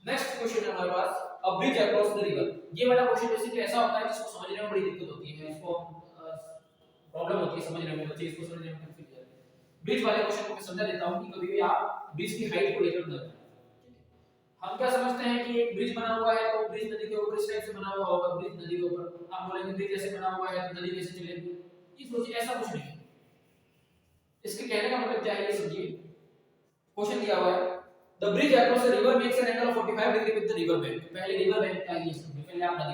नेक्स्ट क्वेश्चन है हमारे पास, a bridge across the river. ये वाला क्वेश्चन बेसिकली ऐसा होता है जिसको समझने में बड़ी दिक्कत होती है, इसको प्रॉब्लम होती है समझने में, बच्चे इसको समझने में कंफ्यूज हो जाते हैं। ब्रिज वाले क्वेश्चन को मैं समझा देता हूं कि कभी भी आप ब्रिज की हाइट को लेकर न, हम क्या समझते हैं कि एक ब्रिज बना हुआ है तो ब्रिज नदी के ऊपर इस टाइप से बना हुआ होगा, ब्रिज नदी के ऊपर, आप बोलेंगे ब्रिज ऐसे बना हुआ है तो नदी कैसे चलेगी, ये सोचिए ऐसा कुछ नहीं है। इसके कहने का मतलब क्या है ये समझिए, क्वेश्चन दिया हुआ है the bridge across the river makes an angle of 45 degree with the river bank. पहले रिवर बैंक क्या है ये समझिए, पहले आप नदी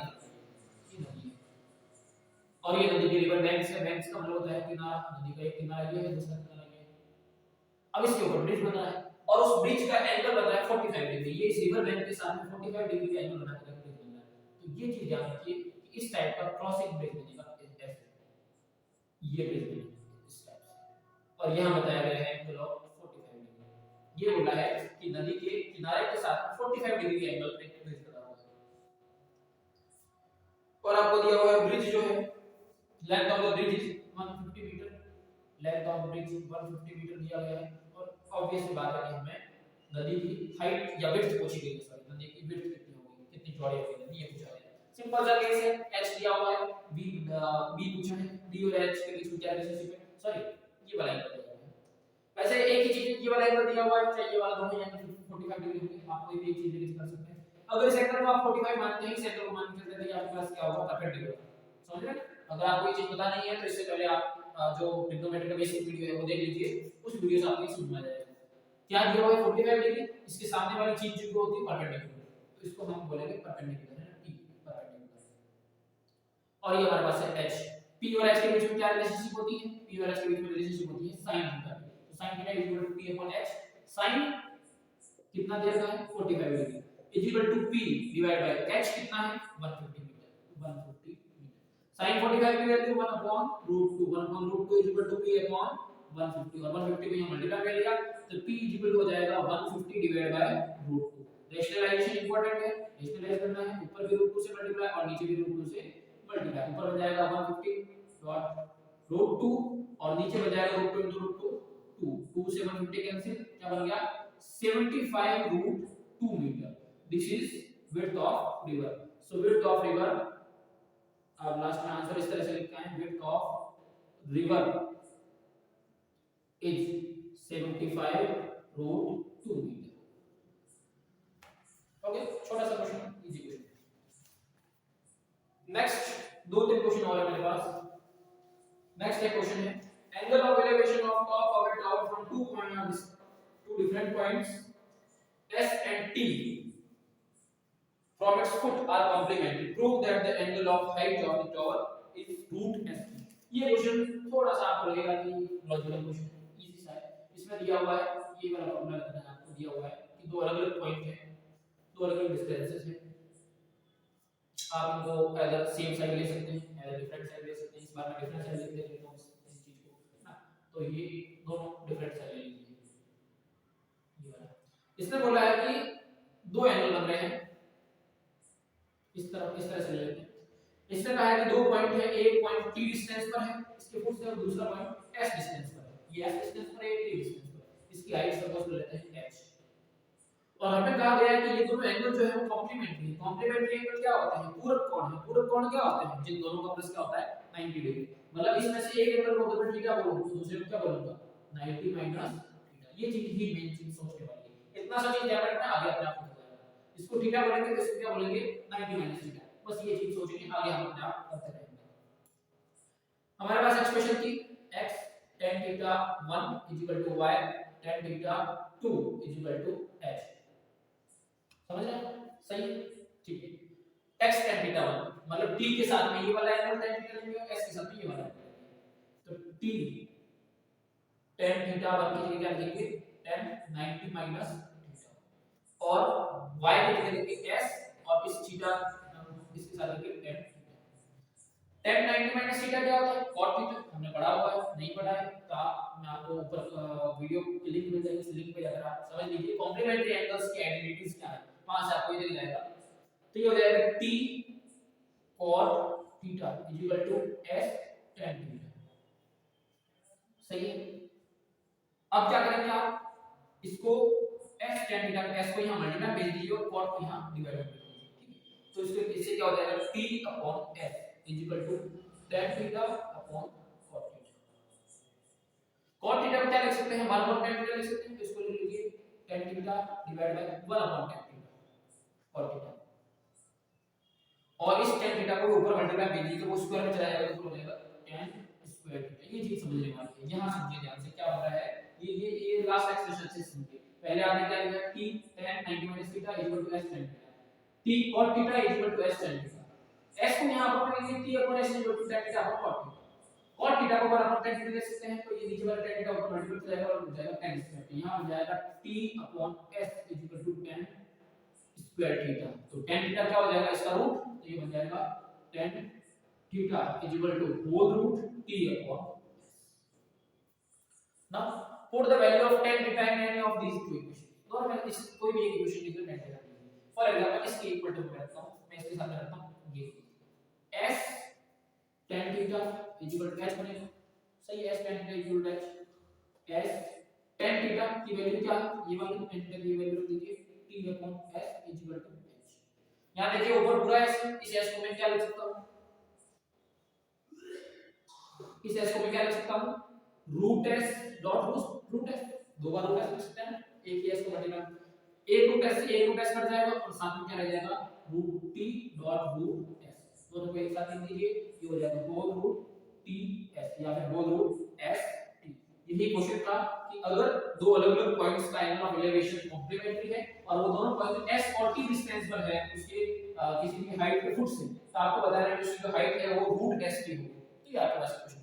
ये नदी है और ये नदी के रिवर बैंक से, बैंक का मतलब होता है किनारा, नदी का एक किनारा ये है दूसरा किनारा ये है। अब इसके ऊपर ब्रिज बना है और उस ब्रिज का एंगल बता है 45 डिग्री, ये इस रिवर बैंक के सामने 45 डिग्री का एंगल बना कर ब्रिज बन रहा है। तो ये चीज याद रखिए कि इस टाइप का क्रॉसिंग ब्रिज बनेगा ऐसे, ये ब्रिज बनेगा इस टाइप से, और यहां बताया गया है एंगल ऑफ 45 डिग्री। ये बोला है कि नदी के किनारे के साथ 45 डिग्री के एंगल पे ब्रिज बना हुआ है, और आपको दिया हुआ है ब्रिज जो है length of the bridge is 150 metre, length of bridge 150 metre दिया गया है, और ऑब्वियसली बात है कि हमें नदी की हाइट या विड्थ पूछी गई है, सॉरी नदी की विड्थ कितनी होगी, इतनी चौड़ी होगी, ये पूछा गया। सिंपल सा केस है, h दिया हुआ है, b पूछा है, d और h के बीच में क्या रिलेशनशिप है, सॉरी ये वाला एंगल दिया हुआ है। वैसे एक ही चीज ये वाला एंगल दिया हुआ है, चाहे ये वाला दोनों यानी 45 डिग्री होंगे, आप कोई भी एक चीज लेके कर सकते हैं। अगर इस एंगल को आप 45 मानते हैं, इस एंगल को मान के चलते हैं कि आपके पास क्या होगा, परपेंडिकुलर, समझ रहे हैं। अगर आपको ये चीज पता नहीं है तो इससे पहले आप जो ट्रिग्नोमेट्री का बेसिक वीडियो है वो देख लीजिए, उस वीडियो से आपको समझ में आ जाएगा। क्या दिया हुआ है 45 डिग्री, इसके सामने वाली चीज जो होती है परपेंडिकुलर, तो इसको हम बोलेंगे परपेंडिकुलर है ना, p परपेंडिकुलर। और ये हमारे पास है h, p और h के बीच में क्या रिलेशनशिप होती है, p और h के बीच में रिलेशनशिप होती है sin थीटा। तो sin theta equal to p upon h, sin कितना दिया गया है 45 degree equal to p divide by h कितना है 150 मीटर, 150 मीटर। sin 45 की वैल्यू 1 upon √2, 1 upon √2 equal to p upon 150, और 150 को यहां मल्टीप्लाई कर लिया तो p इक्वल हो जाएगा 150 डिवाइड बाय √2। रेशनलाइजेशन इंपॉर्टेंट है, रेशनलाइज करना है, ऊपर भी √2 से मल्टीप्लाई और नीचे भी √2 से मल्टीप्लाई। ऊपर बन जाएगा 150 डॉट √2 और नीचे बन जाएगा √2 into √2, 2 से 150 कैंसिल, क्या बन गया 75 √2 metre. This is width of river। so width of river, अब लास्ट में आंसर इस तरह से लिखा है, width of river is 75 √2 metre. Okay, छोटा सा क्वेश्चन, इजी क्वेश्चन। नेक्स्ट दो तीन क्वेश्चन और है मेरे पास। नेक्स्ट एक क्वेश्चन है, angle of elevation of top of a tower from two different points S and T from its foot are complementary. Prove that the angle of height of the tower is √ST। ये question थोड़ा सा आपको लगेगा कि logical question है, easy सा है। इसमें दिया हुआ है, ये वाला फॉर्मूला लगाना है आपको, दिया हुआ है कि दो अलग-अलग पॉइंट हैं, दो अलग-अलग डिस्टेंसेस हैं, आप इनको अगर सेम साइड ले सकते हैं, अगर डिफरेंट साइड ले सकते हैं। इस बार मैं डिफरेंट साइड ले लेता हूं इस चीज को, है ना, तो ये दोनों डिफरेंट साइड ले लीजिए। ये वाला इसने बोला है कि दो एंगल बन रहे हैं, इस तरह से ले लेते हैं। इसने कहा है कि दो पॉइंट है, एक पॉइंट t डिस्टेंस पर है इसके फुट से, और दूसरा पॉइंट s डिस्टेंस पर है, ये s डिस्टेंस पर है, t डिस्टेंस पर। इसकी हाइट सपोज ले लेते हैं h, और हमें कहा गया है कि ये दोनों एंगल जो है वो कॉम्प्लीमेंट्री है। कॉम्प्लीमेंट्री एंगल क्या होते हैं, पूरक कोण है। पूरक कोण क्या होते हैं, जिन दोनों का प्लस क्या होता है 90 डिग्री। मतलब इसमें से एक एंगल को अगर मैं थीटा बोलूं तो दूसरे को क्या बोलूंगा 90 माइनस थीटा। ये चीज ही मेन चीज सोचने वाली है, इतना सा चीज ध्यान रखना, आगे अपने आप हो जाएगा। इसको थीटा बोलेंगे तो इसको क्या बोलेंगे 90 माइनस थीटा, बस ये चीज सोचेंगे, आगे हम अपने आप करते रहेंगे। हमारे पास एक्सप्रेशन थी x tan theta 1 y tan theta 2 h, समझ रहे हैं, सही है, ठीक है। x tan थीटा 1 मतलब t के साथ में ये वाला एंगल tan थीटा लेंगे, s के साथ में ये वाला एंगल लेंगे, तो t tan थीटा 1 की जगह क्या लिखेंगे tan 90 माइनस थीटा, और y की जगह लिखेंगे s, और इस थीटा इसके साथ लिखेंगे tan theta. tan 90 minus theta क्या होता है, cot थीटा, हमने पढ़ा हुआ है, नहीं पढ़ा है तो मैं आपको ऊपर वीडियो की लिंक मिल जाएगी, उस लिंक पे जाकर आप समझ लीजिए कॉम्प्लीमेंट्री एंगल्स की आइडेंटिटीज क्या है, वहां से आपको ये दिख जाएगा। तो ये हो जाएगा t cot theta equal to s tan theta, सही है। अब क्या करेंगे आप, इसको s tan थीटा को s को यहां मल्टीप्लाई भेज दीजिए और cot को यहां डिवाइड कर दीजिए, ठीक है। तो इससे क्या हो जाएगा t upon s equal to tan theta upon cot theta. cot theta को क्या लिख सकते हैं 1 अपॉन tan थीटा लिख सकते हैं, तो इसको लिख लीजिए tan theta divide by 1 upon tan theta cot theta, और इस tan थीटा को ऊपर मल्टीप्लाई भेज दीजिए, वो स्क्वायर में चला जाएगा तो हो जाएगा tan स्क्वायर थीटा। ये चीज समझने वाली है, यहां समझिए ध्यान से क्या हो रहा है, ये लास्ट एक्सप्रेशन से समझिए। पहले आपने क्या लिखा t tan 90 minus theta equal to s tan theta, t cot theta equal to s tan theta, s को यहां पर लिखेंगे t upon s equal to tan theta upon cot theta. cot theta को 1 अपॉन tan थीटा लिख सकते हैं, तो ये नीचे वाला tan थीटा ऊपर मल्टीप्लाई हो जाएगा और हो जाएगा tan स्क्वायर, तो यहां हो जाएगा t upon s equal to tan square theta. तो tan थीटा क्या हो जाएगा इसका रूट, तो ये बन जाएगा tan theta equal to whole root t upon s। Now put the value of tan theta in any of these two equation, दोनों में इस कोई भी एक इक्वेशन लिख लो tan थीटा की। फॉर एग्जांपल इसके इक्वल टू मैं रखता हूं, मैं इसके साथ रखता हूं ये s tan theta equal to h बनेगा, सही है, s tan theta equal to h, s tan theta की वैल्यू क्या है, ये वाली tan थीटा की वैल्यू रख दीजिए t upon s equal to h। यहाँ देखिए ऊपर पूरा एस है, इस एस को मैं क्या लिख सकता हूँ, इस एस को मैं क्या लिख सकता हूँ, root S dot root S, दो बार रूट एस लिख सकते हैं, एक ही एस को मल्टीप्लाई, एक रूट एस से एक रूट एस कट जाएगा और साथ में क्या रह जाएगा, root T dot root S, दोनों को एक साथ लिख दीजिए, ये हो जाएगा होल रूट टी एस या फिर होल रूट एस टी। यही क्वेश्चन था कि अगर दो अलग अलग पॉइंट्स का एंगल ऑफ एलिवेशन कॉम्प्लीमेंट्री है और वो दोनों पॉइंट एस और टी डिस्टेंस पर है उसके किसी भी हाइट के फुट से, तो आपको बताना है कि उसकी जो हाइट है वो रूट एस टी होगी। तो ये आपके पास क्वेश्चन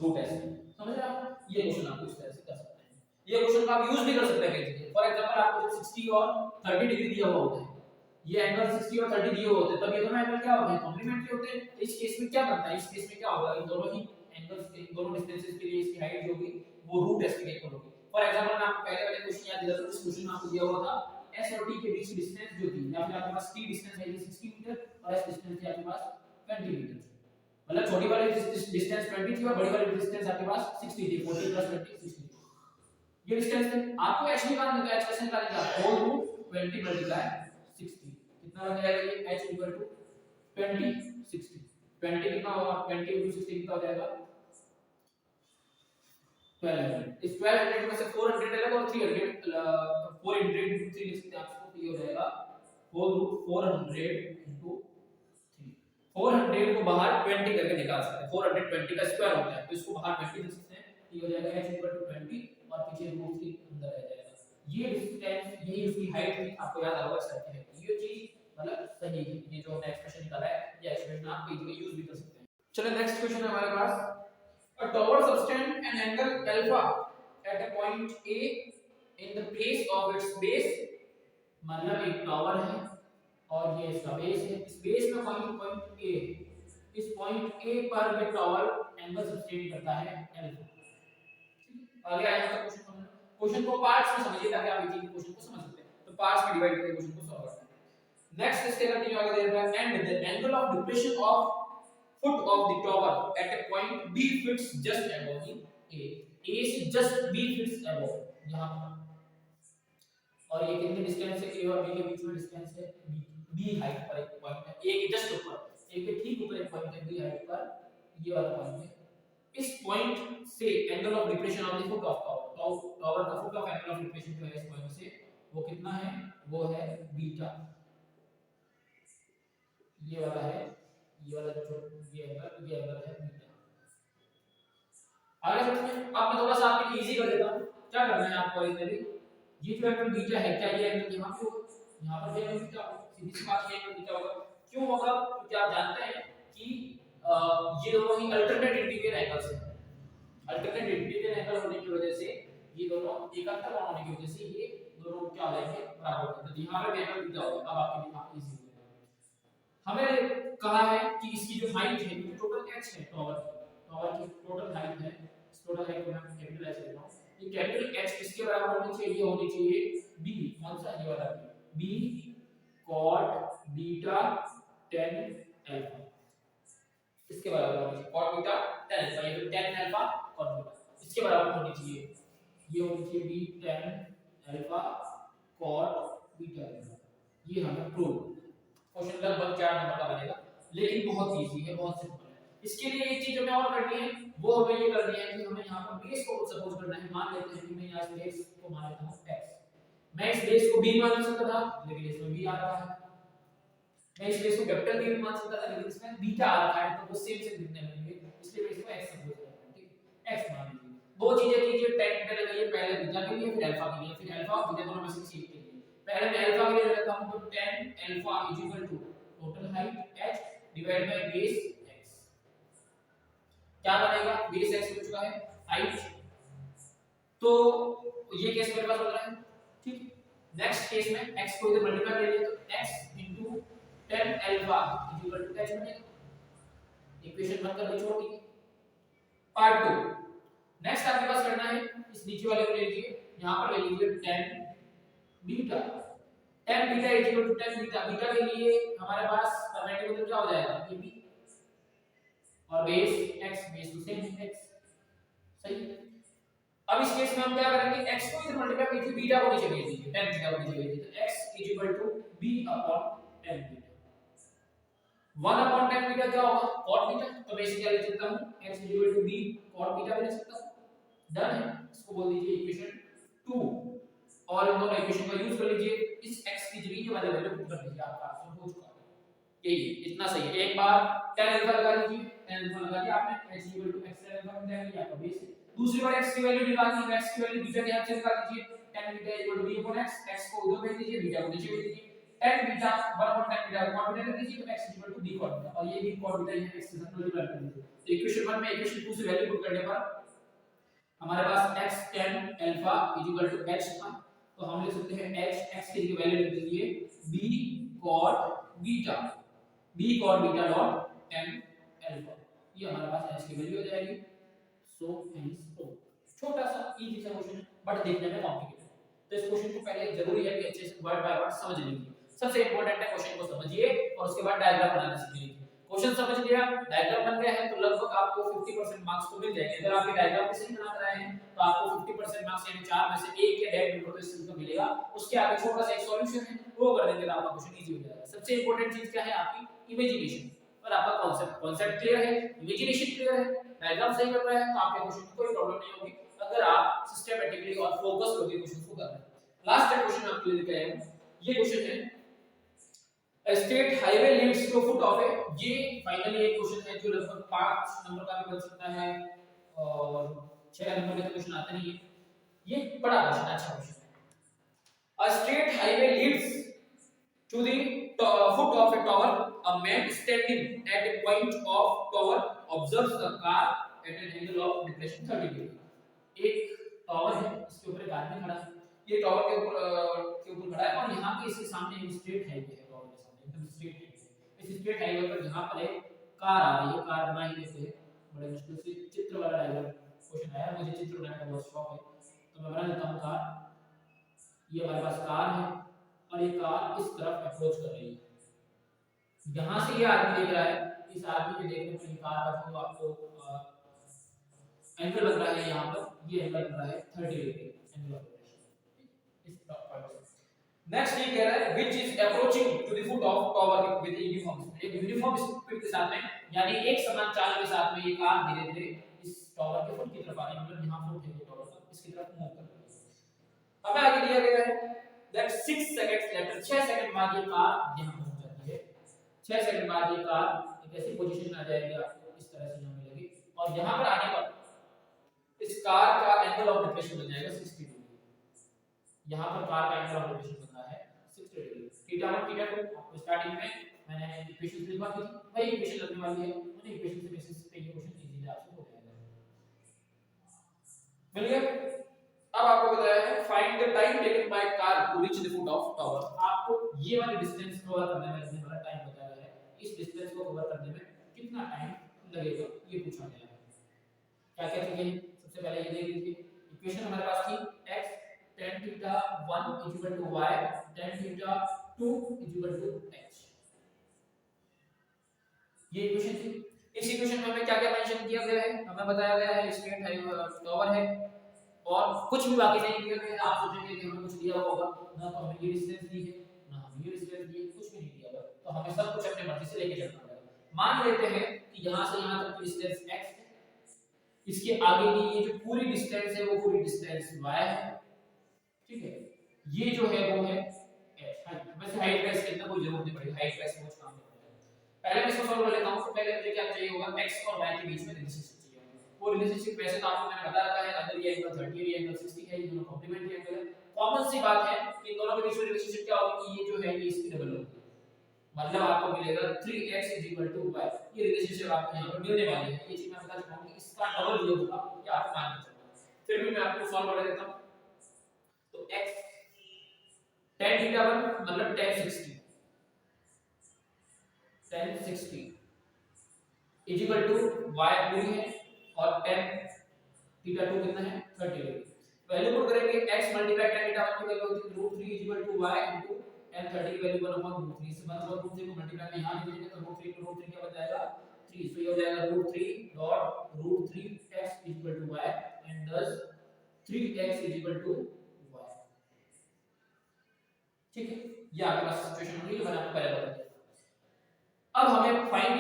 रूट एस, समझ रहे आप, ये क्वेश्चन आप इस तरह से कर सकते हैं, ये क्वेश्चन का आप यूज भी कर सकते हैं कई जगह। फॉर एग्जांपल आपको जब 60 और 30 डिग्री दिया हुआ होता है, ये एंगल 60 और 30 दिए हुए होते हैं, तब ये दोनों एंगल क्या होते हैं, कॉम्प्लीमेंट्री होते हैं। इस केस में क्या बनता है, इस केस में क्या होगा, इन दोनों ही एंगल्स के दोनों डिस्टेंसेस के लिए इसकी हाइट जो होगी वो रूट एस के इक्वल होगी। फॉर एग्जांपल मैं आपको पहले वाले क्वेश्चन याद दिला दूं, इस क्वेश्चन में आपको दिया हुआ था s और t के बीच की डिस्टेंस जो थी, या फिर आपके पास t डिस्टेंस है 60 मीटर और s डिस्टेंस थी आपके पास 20 मीटर, मतलब छोटी वाली डिस्टेंस 20 थी और बड़ी वाली डिस्टेंस आपके पास 60 थी, 40 प्लस 20 60, ये डिस्टेंस है। आपको h निकालना है, h कैसे निकालेंगे आप, होल रूट 20 मल्टीप्लाई 60, कितना बन जाएगा ये h इक्वल टू 20 60, 20 कितना होगा, 20 into 60 कितना हो जाएगा 1200, इस 1200 में से 400 अलग और 300 400 into 3 लिख सकते हैं आप, तो ये हो जाएगा होल रूट 400 into 400 को बाहर 20 करके निकाल सकते हैं, 420 का स्क्वायर होता है तो इसको बाहर 20 लिख सकते हैं, ये हो जाएगा h इक्वल टू 20 और पीछे रूट 3 अंदर रह जाएगा। ये डिस्टेंस यही उसकी हाइट थी, आपको याद होगा इस तरह की, ये चीज मतलब सही है, ये जो हमने एक्सप्रेशन निकाला है ये एक्सप्रेशन आप कई जगह यूज भी कर सकते हैं। चलो नेक्स्ट क्वेश्चन है हमारे पास, a tower subtends an angle alpha at a point A in the place of its base, मतलब एक टावर है और ये इसका बेस है, इस बेस में पॉइंट ए, इस पॉइंट ए पर ये टावर एंगल सब्सटेंड करता है अल्फा। आगे आएगा क्वेश्चन, क्वेश्चन को पार्ट्स में समझिए ताकि आप इजी क्वेश्चन को समझ सकते हैं, तो पार्ट्स में डिवाइड करके क्वेश्चन को सॉल्व करते हैं। नेक्स्ट इसके कंटिन्यू आगे दे रहा है, and the angle of depression of foot of the tower at a point B fits just above the A, A से just B fits above यहाँ पर, और ये कितनी डिस्टेंस है A और B के बीच में डिस्टेंस है B, B हाइट पर एक पॉइंट है, A के जस्ट ऊपर, A के ठीक ऊपर एक पॉइंट है B हाइट पर, ये वाला पॉइंट है। इस पॉइंट से angle of depression of the foot of tower, tower का foot of angle of depression जो है इस पॉइंट से वो कितना है, वो है बीटा, ये वाला है, ये वाला जो ये एंगल है बीटा। आगे चलते हैं, आप मैं थोड़ा सा आपके लिए इजी कर देता हूं, क्या करना है आपको इधर, ये जो एंगल बीटा है क्या ये एंगल यहां पे होगा, यहां पर भी एंगल बीटा होगा, सीधी सी बात ये एंगल बीटा होगा, क्यों होगा, क्योंकि आप जानते हैं कि ये दोनों ही अल्टरनेट इंटीरियर एंगल्स हैं, अल्टरनेट इंटीरियर एंगल होने की वजह से ये दोनों एकांतर कोण होने की वजह से ये दोनों क्या हो जाएंगे, बराबर हो जाएंगे, यहां पर भी एंगल बीटा होगा। अब आपके लिए काफी इजी हो जाएगा, हमें कहा है कि इसकी जो हाइट है, क्योंकि टोटल h है टावर की टोटल हाइट है, इस टोटल हाइट को मैं कैपिटल h लेता हूं, ये कैपिटल h किसके बराबर होनी चाहिए, ये होनी चाहिए b, कौन सा, ये वाला b cot beta tan alpha, इसके बराबर होनी चाहिए, cot बीटा tan अल्फा, ये tan अल्फा cot बीटा इसके बराबर होनी चाहिए, ये होनी चाहिए b tan alpha cot beta, ये हमें प्रूव, क्वेश्चन लगभग 4 नंबर का बनेगा लेकिन बहुत इजी है, बहुत सिंपल है। इसके लिए एक चीज हमें और करनी है, वो हमें ये करनी है कि हमें यहाँ पर बेस को सपोज करना है, मान लेते हैं कि मैं यहाँ बेस को मान लेता हूँ x, मैं इस बेस को b मान सकता था लेकिन इसमें b आ रहा है, मैं इस बेस को कैपिटल B मान सकता था लेकिन इसमें बीटा आ रहा है, तो वो सेम से दिखने लगेंगे, इसलिए मैं इसको x सपोज करता हूँ, ठीक है, x मान लीजिए। दो चीजें कीजिए, tan बीटा लगाइए, पहले बीटा के लिए फिर अल्फा के लिए, फिर अल्फा और बीटा दोनों में से किसी एक के लिए, पहले मैं अल्फा के लिए लेता हूं, तो tan alpha is equal to total height h divide by base x, क्या बनेगा, बेस x हो चुका है हाइट, तो ये केस मेरे पास हो रहा है, ठीक। नेक्स्ट केस में x को इधर मल्टीप्लाई करेंगे तो x tan alpha is equal to h बनेगा, इक्वेशन 1 कर दो छोड़ दी। पार्ट 2, नेक्स्ट आपके पास करना है, इस नीचे वाले को ले लीजिए, यहां पर ले लीजिए tan beta, tan beta is equal to tan beta, beta के लिए हमारे पास परपेंडिकुलर तो क्या हो जाएगा ab और base x, base to same x, सही। अब इस केस में हम क्या करेंगे, x को इधर मल्टीप्लाई कीजिए, बीटा को नीचे भेज दीजिए, tan बीटा को नीचे भेज दीजिए, तो x is equal to b upon tan beta 1 upon tan beta क्या होगा cot बीटा तो मैं इसे क्या लिख सकता हूं x equal to b cot beta भी लिख सकता हूं डन है इसको बोल दीजिए इक्वेशन 2 और इन दोनों इक्वेशन का यूज कर लीजिए इस x की जगह ये वाले वैल्यू पुट कर दीजिए आपका आंसर हो चुका है यही इतना सही है एक बार tan अल्फा लगा लीजिए tan अल्फा लगा दिया आपने x equal to x tan alpha में tan लिया तो बेस दूसरी बार x की वैल्यू निकालनी है x की वैल्यू बीटा के हेल्प से निकाल दीजिए tan beta equal to b upon x को उधर भेज दीजिए बीटा को नीचे भेज दीजिए tan beta 1 upon tan beta cot beta लिख दीजिए तो x equal to b cot beta और ये भी cot बीटा यहाँ x के साथ मल्टीप्लाई कर दीजिए तो इक्वेशन 1 में इक्वेशन 2 से वैल्यू पुट करने पर हमारे पास x tan alpha equal to h था तो हम लिख सकते हैं x की जगह वैल्यू लिख दीजिए b cot beta dot tan alpha ये हमारे पास h की वैल्यू हो जाएगी सो हेंस छोटा सा इजी सा क्वेश्चन है बट देखने में कॉम्प्लिकेटेड तो इस क्वेश्चन को पहले जरूरी है कि अच्छे से वर्ड बाय वर्ड समझ लीजिए सबसे इंपॉर्टेंट है क्वेश्चन को समझिए और उसके बाद डायग्राम बनाना सीख लीजिए क्वेश्चन समझ लिया डायग्राम बन गया है तो लगभग आपको 50% मार्क्स तो मिल जाएंगे अगर आप ये डायग्राम भी सही बना रहे हैं तो आपको 50% मार्क्स यानी 4 में से 1 या 1.5 नंबर तो इससे तो मिलेगा उसके आगे छोटा सा एक सॉल्यूशन है वो कर देंगे तो आपका क्वेश्चन इजी हो जाएगा सबसे इंपॉर्टेंट चीज क्या है आपकी इमेजिनेशन और आपका कांसेप्ट क्लियर है इमेजिनेशन क्लियर है डायग्राम सही कर रहे हैं तो आपके क्वेश्चन में कोई प्रॉब्लम नहीं होगी अगर आप सिस्टमैटिकली और फोकस होकर क्वेश्चन को कर रहे हैं लास्ट क्वेश्चन आपके लिए लेके आए हैं ये क्वेश्चन है A state highway leads to foot of a ये फाइनली एक क्वेश्चन है जो लगभग 5 नंबर का भी बन सकता है और 6 नंबर का क्वेश्चन आता नहीं है ये बड़ा क्वेश्चन अच्छा क्वेश्चन है A state highway leads to the foot of a tower a man standing at a point of tower observes the car at an angle of declination 30 degree एक tower है इसके ऊपर एक आदमी खड़ा है ये टावर के ऊपर खड़ा है और यहाँ पे इसके सामने एक स्ट्रेट हाईवे है एकदम स्ट्रेट है इस स्ट्रेट हाईवे पर यहाँ पर एक कार आ रही है कार बना ही देते हैं बड़े मुश्किल से चित्र वाला डायग्राम क्वेश्चन आया मुझे चित्र बनाने का बहुत शौक है तो मैं बना देता हूँ कार ये हमारे पास कार है और ये कार इस तरफ अप्रोच कर रही है यहाँ से ये आदमी देख रहा है इस आदमी के देखने पर ये कार का जो आपको एंगल बन रहा है यहाँ पर ये एंगल बन रहा है 30 डिग्री एंगल ऑफ रोटेशन इस पॉइंट से नेक्स्ट ये कह रहा है which is approaching to the foot of tower with uniform speed एक यूनिफॉर्म स्पीड के साथ में यानी एक समान चाल के साथ में ये कार धीरे-धीरे इस टावर के फुट की तरफ आ रही है मतलब यहां फुट है ये टावर का इसकी तरफ मूव कर रही है अब आगे दिया गया है दैट 6 सेकंड्स लेटर 6 सेकंड बाद ये कार यहां पहुंच जाती है 6 सेकंड बाद ये कार एक ऐसी पोजीशन में आ जाएगी आपको इस तरह से यहां मिलेगी और यहां पर आने पर इस कार का एंगल ऑफ डिप्रेशन बन जाएगा 60 डिग्री यहां पर कार का एंगल ऑफ डिप्रेशन बन रहा है 60 डिग्री थीटा 1 थीटा 2 आपको स्टार्टिंग में मैंने इक्वेशन लिखवा दी वही इक्वेशन लगने वाली है उन इक्वेशन के बेसिस पे ये क्वेश्चन इजीली आपसे हो जाएगा मिल गया अब आपको बताया है find the time taken by car to reach the foot of tower आपको ये वाली डिस्टेंस कवर करने में कितना बड़ा टाइम बताया गया है इस डिस्टेंस को कवर करने में कितना टाइम लगेगा ये पूछा गया है क्या क्या चीजें सबसे पहले ये देख लीजिए इक्वेशन हमारे पास थी x tan theta 1 equal to y tan theta 2 equal to h ये इक्वेशन थी इस इक्वेशन में हमें क्या-क्या मेंशन किया गया है हमें बताया गया है स्ट्रेट हाईवे टावर है और कुछ भी बाकी नहीं दिया गया है आप सोचेंगे कि हमें कुछ दिया हुआ होगा ना तो हमें ये डिस्टेंस दी है ना हमें ये डिस्टेंस दी है कुछ भी नहीं दिया हुआ तो हमें सब कुछ अपनी मर्जी से लेके चलना पड़ेगा मान लेते हैं कि यहां से यहां तक की डिस्टेंस x है इसके आगे की ये जो पूरी डिस्टेंस है वो पूरी डिस्टेंस y है ठीक है ये जो है वो है h हाइट वैसे हाइट का इसके अंदर कोई जरूरत नहीं पड़ेगी हाइट का इसमें कुछ काम नहीं पड़ेगा पहले मैं इसको सॉल्व कर लेता हूं तो पहले मुझे क्या चाहिए होगा x और y के बीच में रिलेशनशिप चाहिए वो रिलेशनशिप वैसे तो आपको मैंने बता रखा है अगर ये एंगल 30 है ये एंगल 60 है ये दोनों कॉम्प्लीमेंट्री एंगल है कॉमन सी बात है कि इन दोनों के बीच में रिलेशनशिप क्या होगी कि ये जो है ये इसकी डबल होगी मतलब आपको मिलेगा 3x y ये रिलेशनशिप आपको यहां पर मिलने वाली है ये चीज मैं बता चुका हूं कि इसका डबल ये होगा ये आपको मान के चलना फिर भी मैं आपको सॉल्व कर देता हूं तो x tan थीटा 1 मतलब tan 60 is equal to y पूरी है और tan थीटा 2 कितना है 30 डिग्री वैल्यू पुट करेंगे x मल्टीप्लाई tan थीटा 1 की वैल्यू होती है √3 is equal to y into tan 30 की वैल्यू 1/√3 से 1/√3 को मल्टीप्लाई में यहां लिख देंगे तो √3 क्या बन जाएगा 3 so ये हो जाएगा √3 x equal to y and thus 3x is equal to y ठीक है ये आपके पास सिचुएशन होगी जो मैंने आपको पहले बताया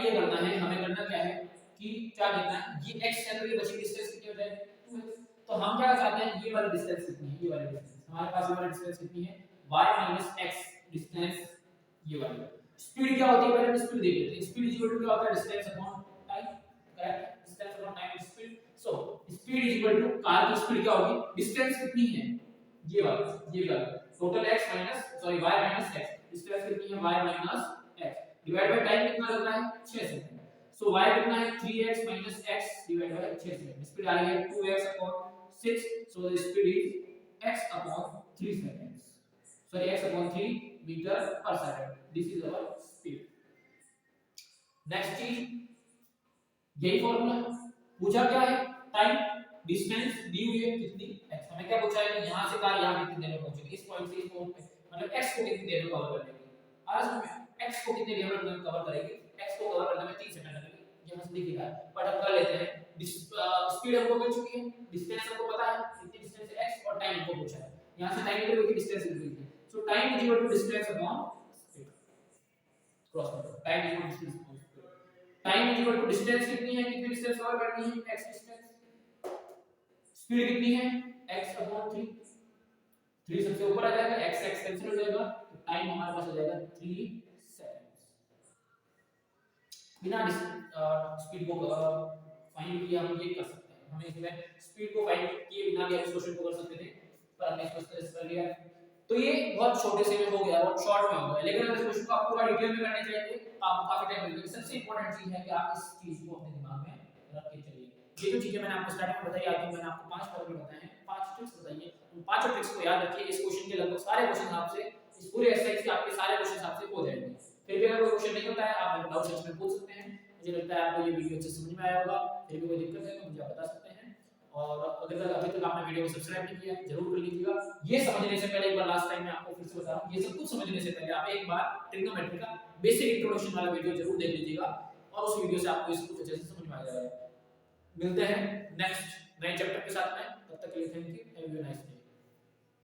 ये करना है, हमें करना क्या है कि क्या देखना है, ये x है तो ये बची डिस्टेंस कितनी हो जाएगी 2x। तो हम क्या चाहते हैं, ये वाली डिस्टेंस कितनी है, ये वाली डिस्टेंस हमारे पास, ये वाली डिस्टेंस कितनी है y - x डिस्टेंस, ये वाली। स्पीड क्या होती है पहले स्पीड देख लेते हैं। स्पीड इक्वल टू क्या होता है, distance upon time, correct, distance upon time is speed. So speed equal to car की स्पीड क्या होगी, डिस्टेंस कितनी है, ये वाला total x minus sorry y minus x, distance कितनी है y minus x divide by time कितना लग रहा है 6 सेकंड। सो y कितना है 3x minus x divide by 6 second. Speed आ रही है 2x upon 6, so the speed is x upon 3 seconds, sorry x upon 3 meter per second, this is our speed. Next चीज यही फॉर्मूला पूछा क्या है, टाइम डिस्टेंस दी हुई है कितनी x, हमें क्या पूछा है कि यहां से कार यहां कितनी देर में पहुंचेगी, इस पॉइंट से इस पॉइंट पे, मतलब x को कितनी देर में कवर कर लेगी। आज में x को कितनी देर में कवर करेगी, x को कवर करने में 3 सेकंड लगेंगे, यहां से दिखेगा। बट हम कर लेते हैं, स्पीड हमको मिल चुकी है, डिस्टेंस हमको पता है कितनी डिस्टेंस है x, और टाइम हमको पूछा है, यहां से टाइम निकल गई, डिस्टेंस निकल गई। So time is equal to distance upon speed, cross करो, time is equal to distance upon speed. Time is equal to distance कितनी है, कितनी डिस्टेंस कवर करनी है x डिस्टेंस, स्पीड कितनी है x अपॉन 3, 3 सबसे ऊपर आ जाएगा, x कैंसिल हो जाएगा, तो टाइम हमारे पास हो जाएगा 3 सेकंड्स। बिना स्पीड को फाइंड किए हम ये कर सकते हैं, हमें इसमें स्पीड को फाइंड किए बिना भी इस क्वेश्चन को कर सकते थे, पर हमने इसको इस कर लिया। तो ये बहुत छोटे से में हो गया, बहुत शॉर्ट में हो गया, लेकिन अगर इस क्वेश्चन को आपको पूरा डिटेल में करने चाहिए तो आपको काफी टाइम लगेगा। सबसे इंपॉर्टेंट चीज है कि आप इस चीज को अपने दिमाग में रख के चलिए। ये जो चीजें मैंने आपको स्टार्टिंग में बताई, आज मैंने आपको 5 फॉर्मूले बताए हैं, 5 ट्रिक्स बताई हैं, उन 5 ट्रिक्स को याद रखिए। इस क्वेश्चन के लगभग सारे क्वेश्चन आपसे, इस पूरे एक्सरसाइज के आपके सारे क्वेश्चन आपसे हो जाएंगे। फिर भी अगर कोई क्वेश्चन नहीं होता है, आप मेरे डाउट सेक्शन में पूछ सकते हैं। मुझे लगता है आपको ये वीडियो अच्छे से समझ में आया होगा, फिर भी कोई दिक्कत है तो मुझे आप बता सकते हैं। और अगर अभी तक आपने वीडियो को सब्सक्राइब नहीं किया जरूर कर लीजिएगा। ये समझने से पहले एक बार लास्ट टाइम मैं आपको फिर से बता रहा हूं, ये सब कुछ समझने से पहले आप एक बार ट्रिग्नोमेट्री का बेसिक इंट्रोडक्शन वाला वीडियो जरूर देख लीजिएगा, और उस वीडियो से आपको इसको कुछ अच्छे से समझ में आ जाएगा। मिलते हैं नेक्स्ट नए चैप्टर के साथ में, तब तक के लिए thank you, have a nice day.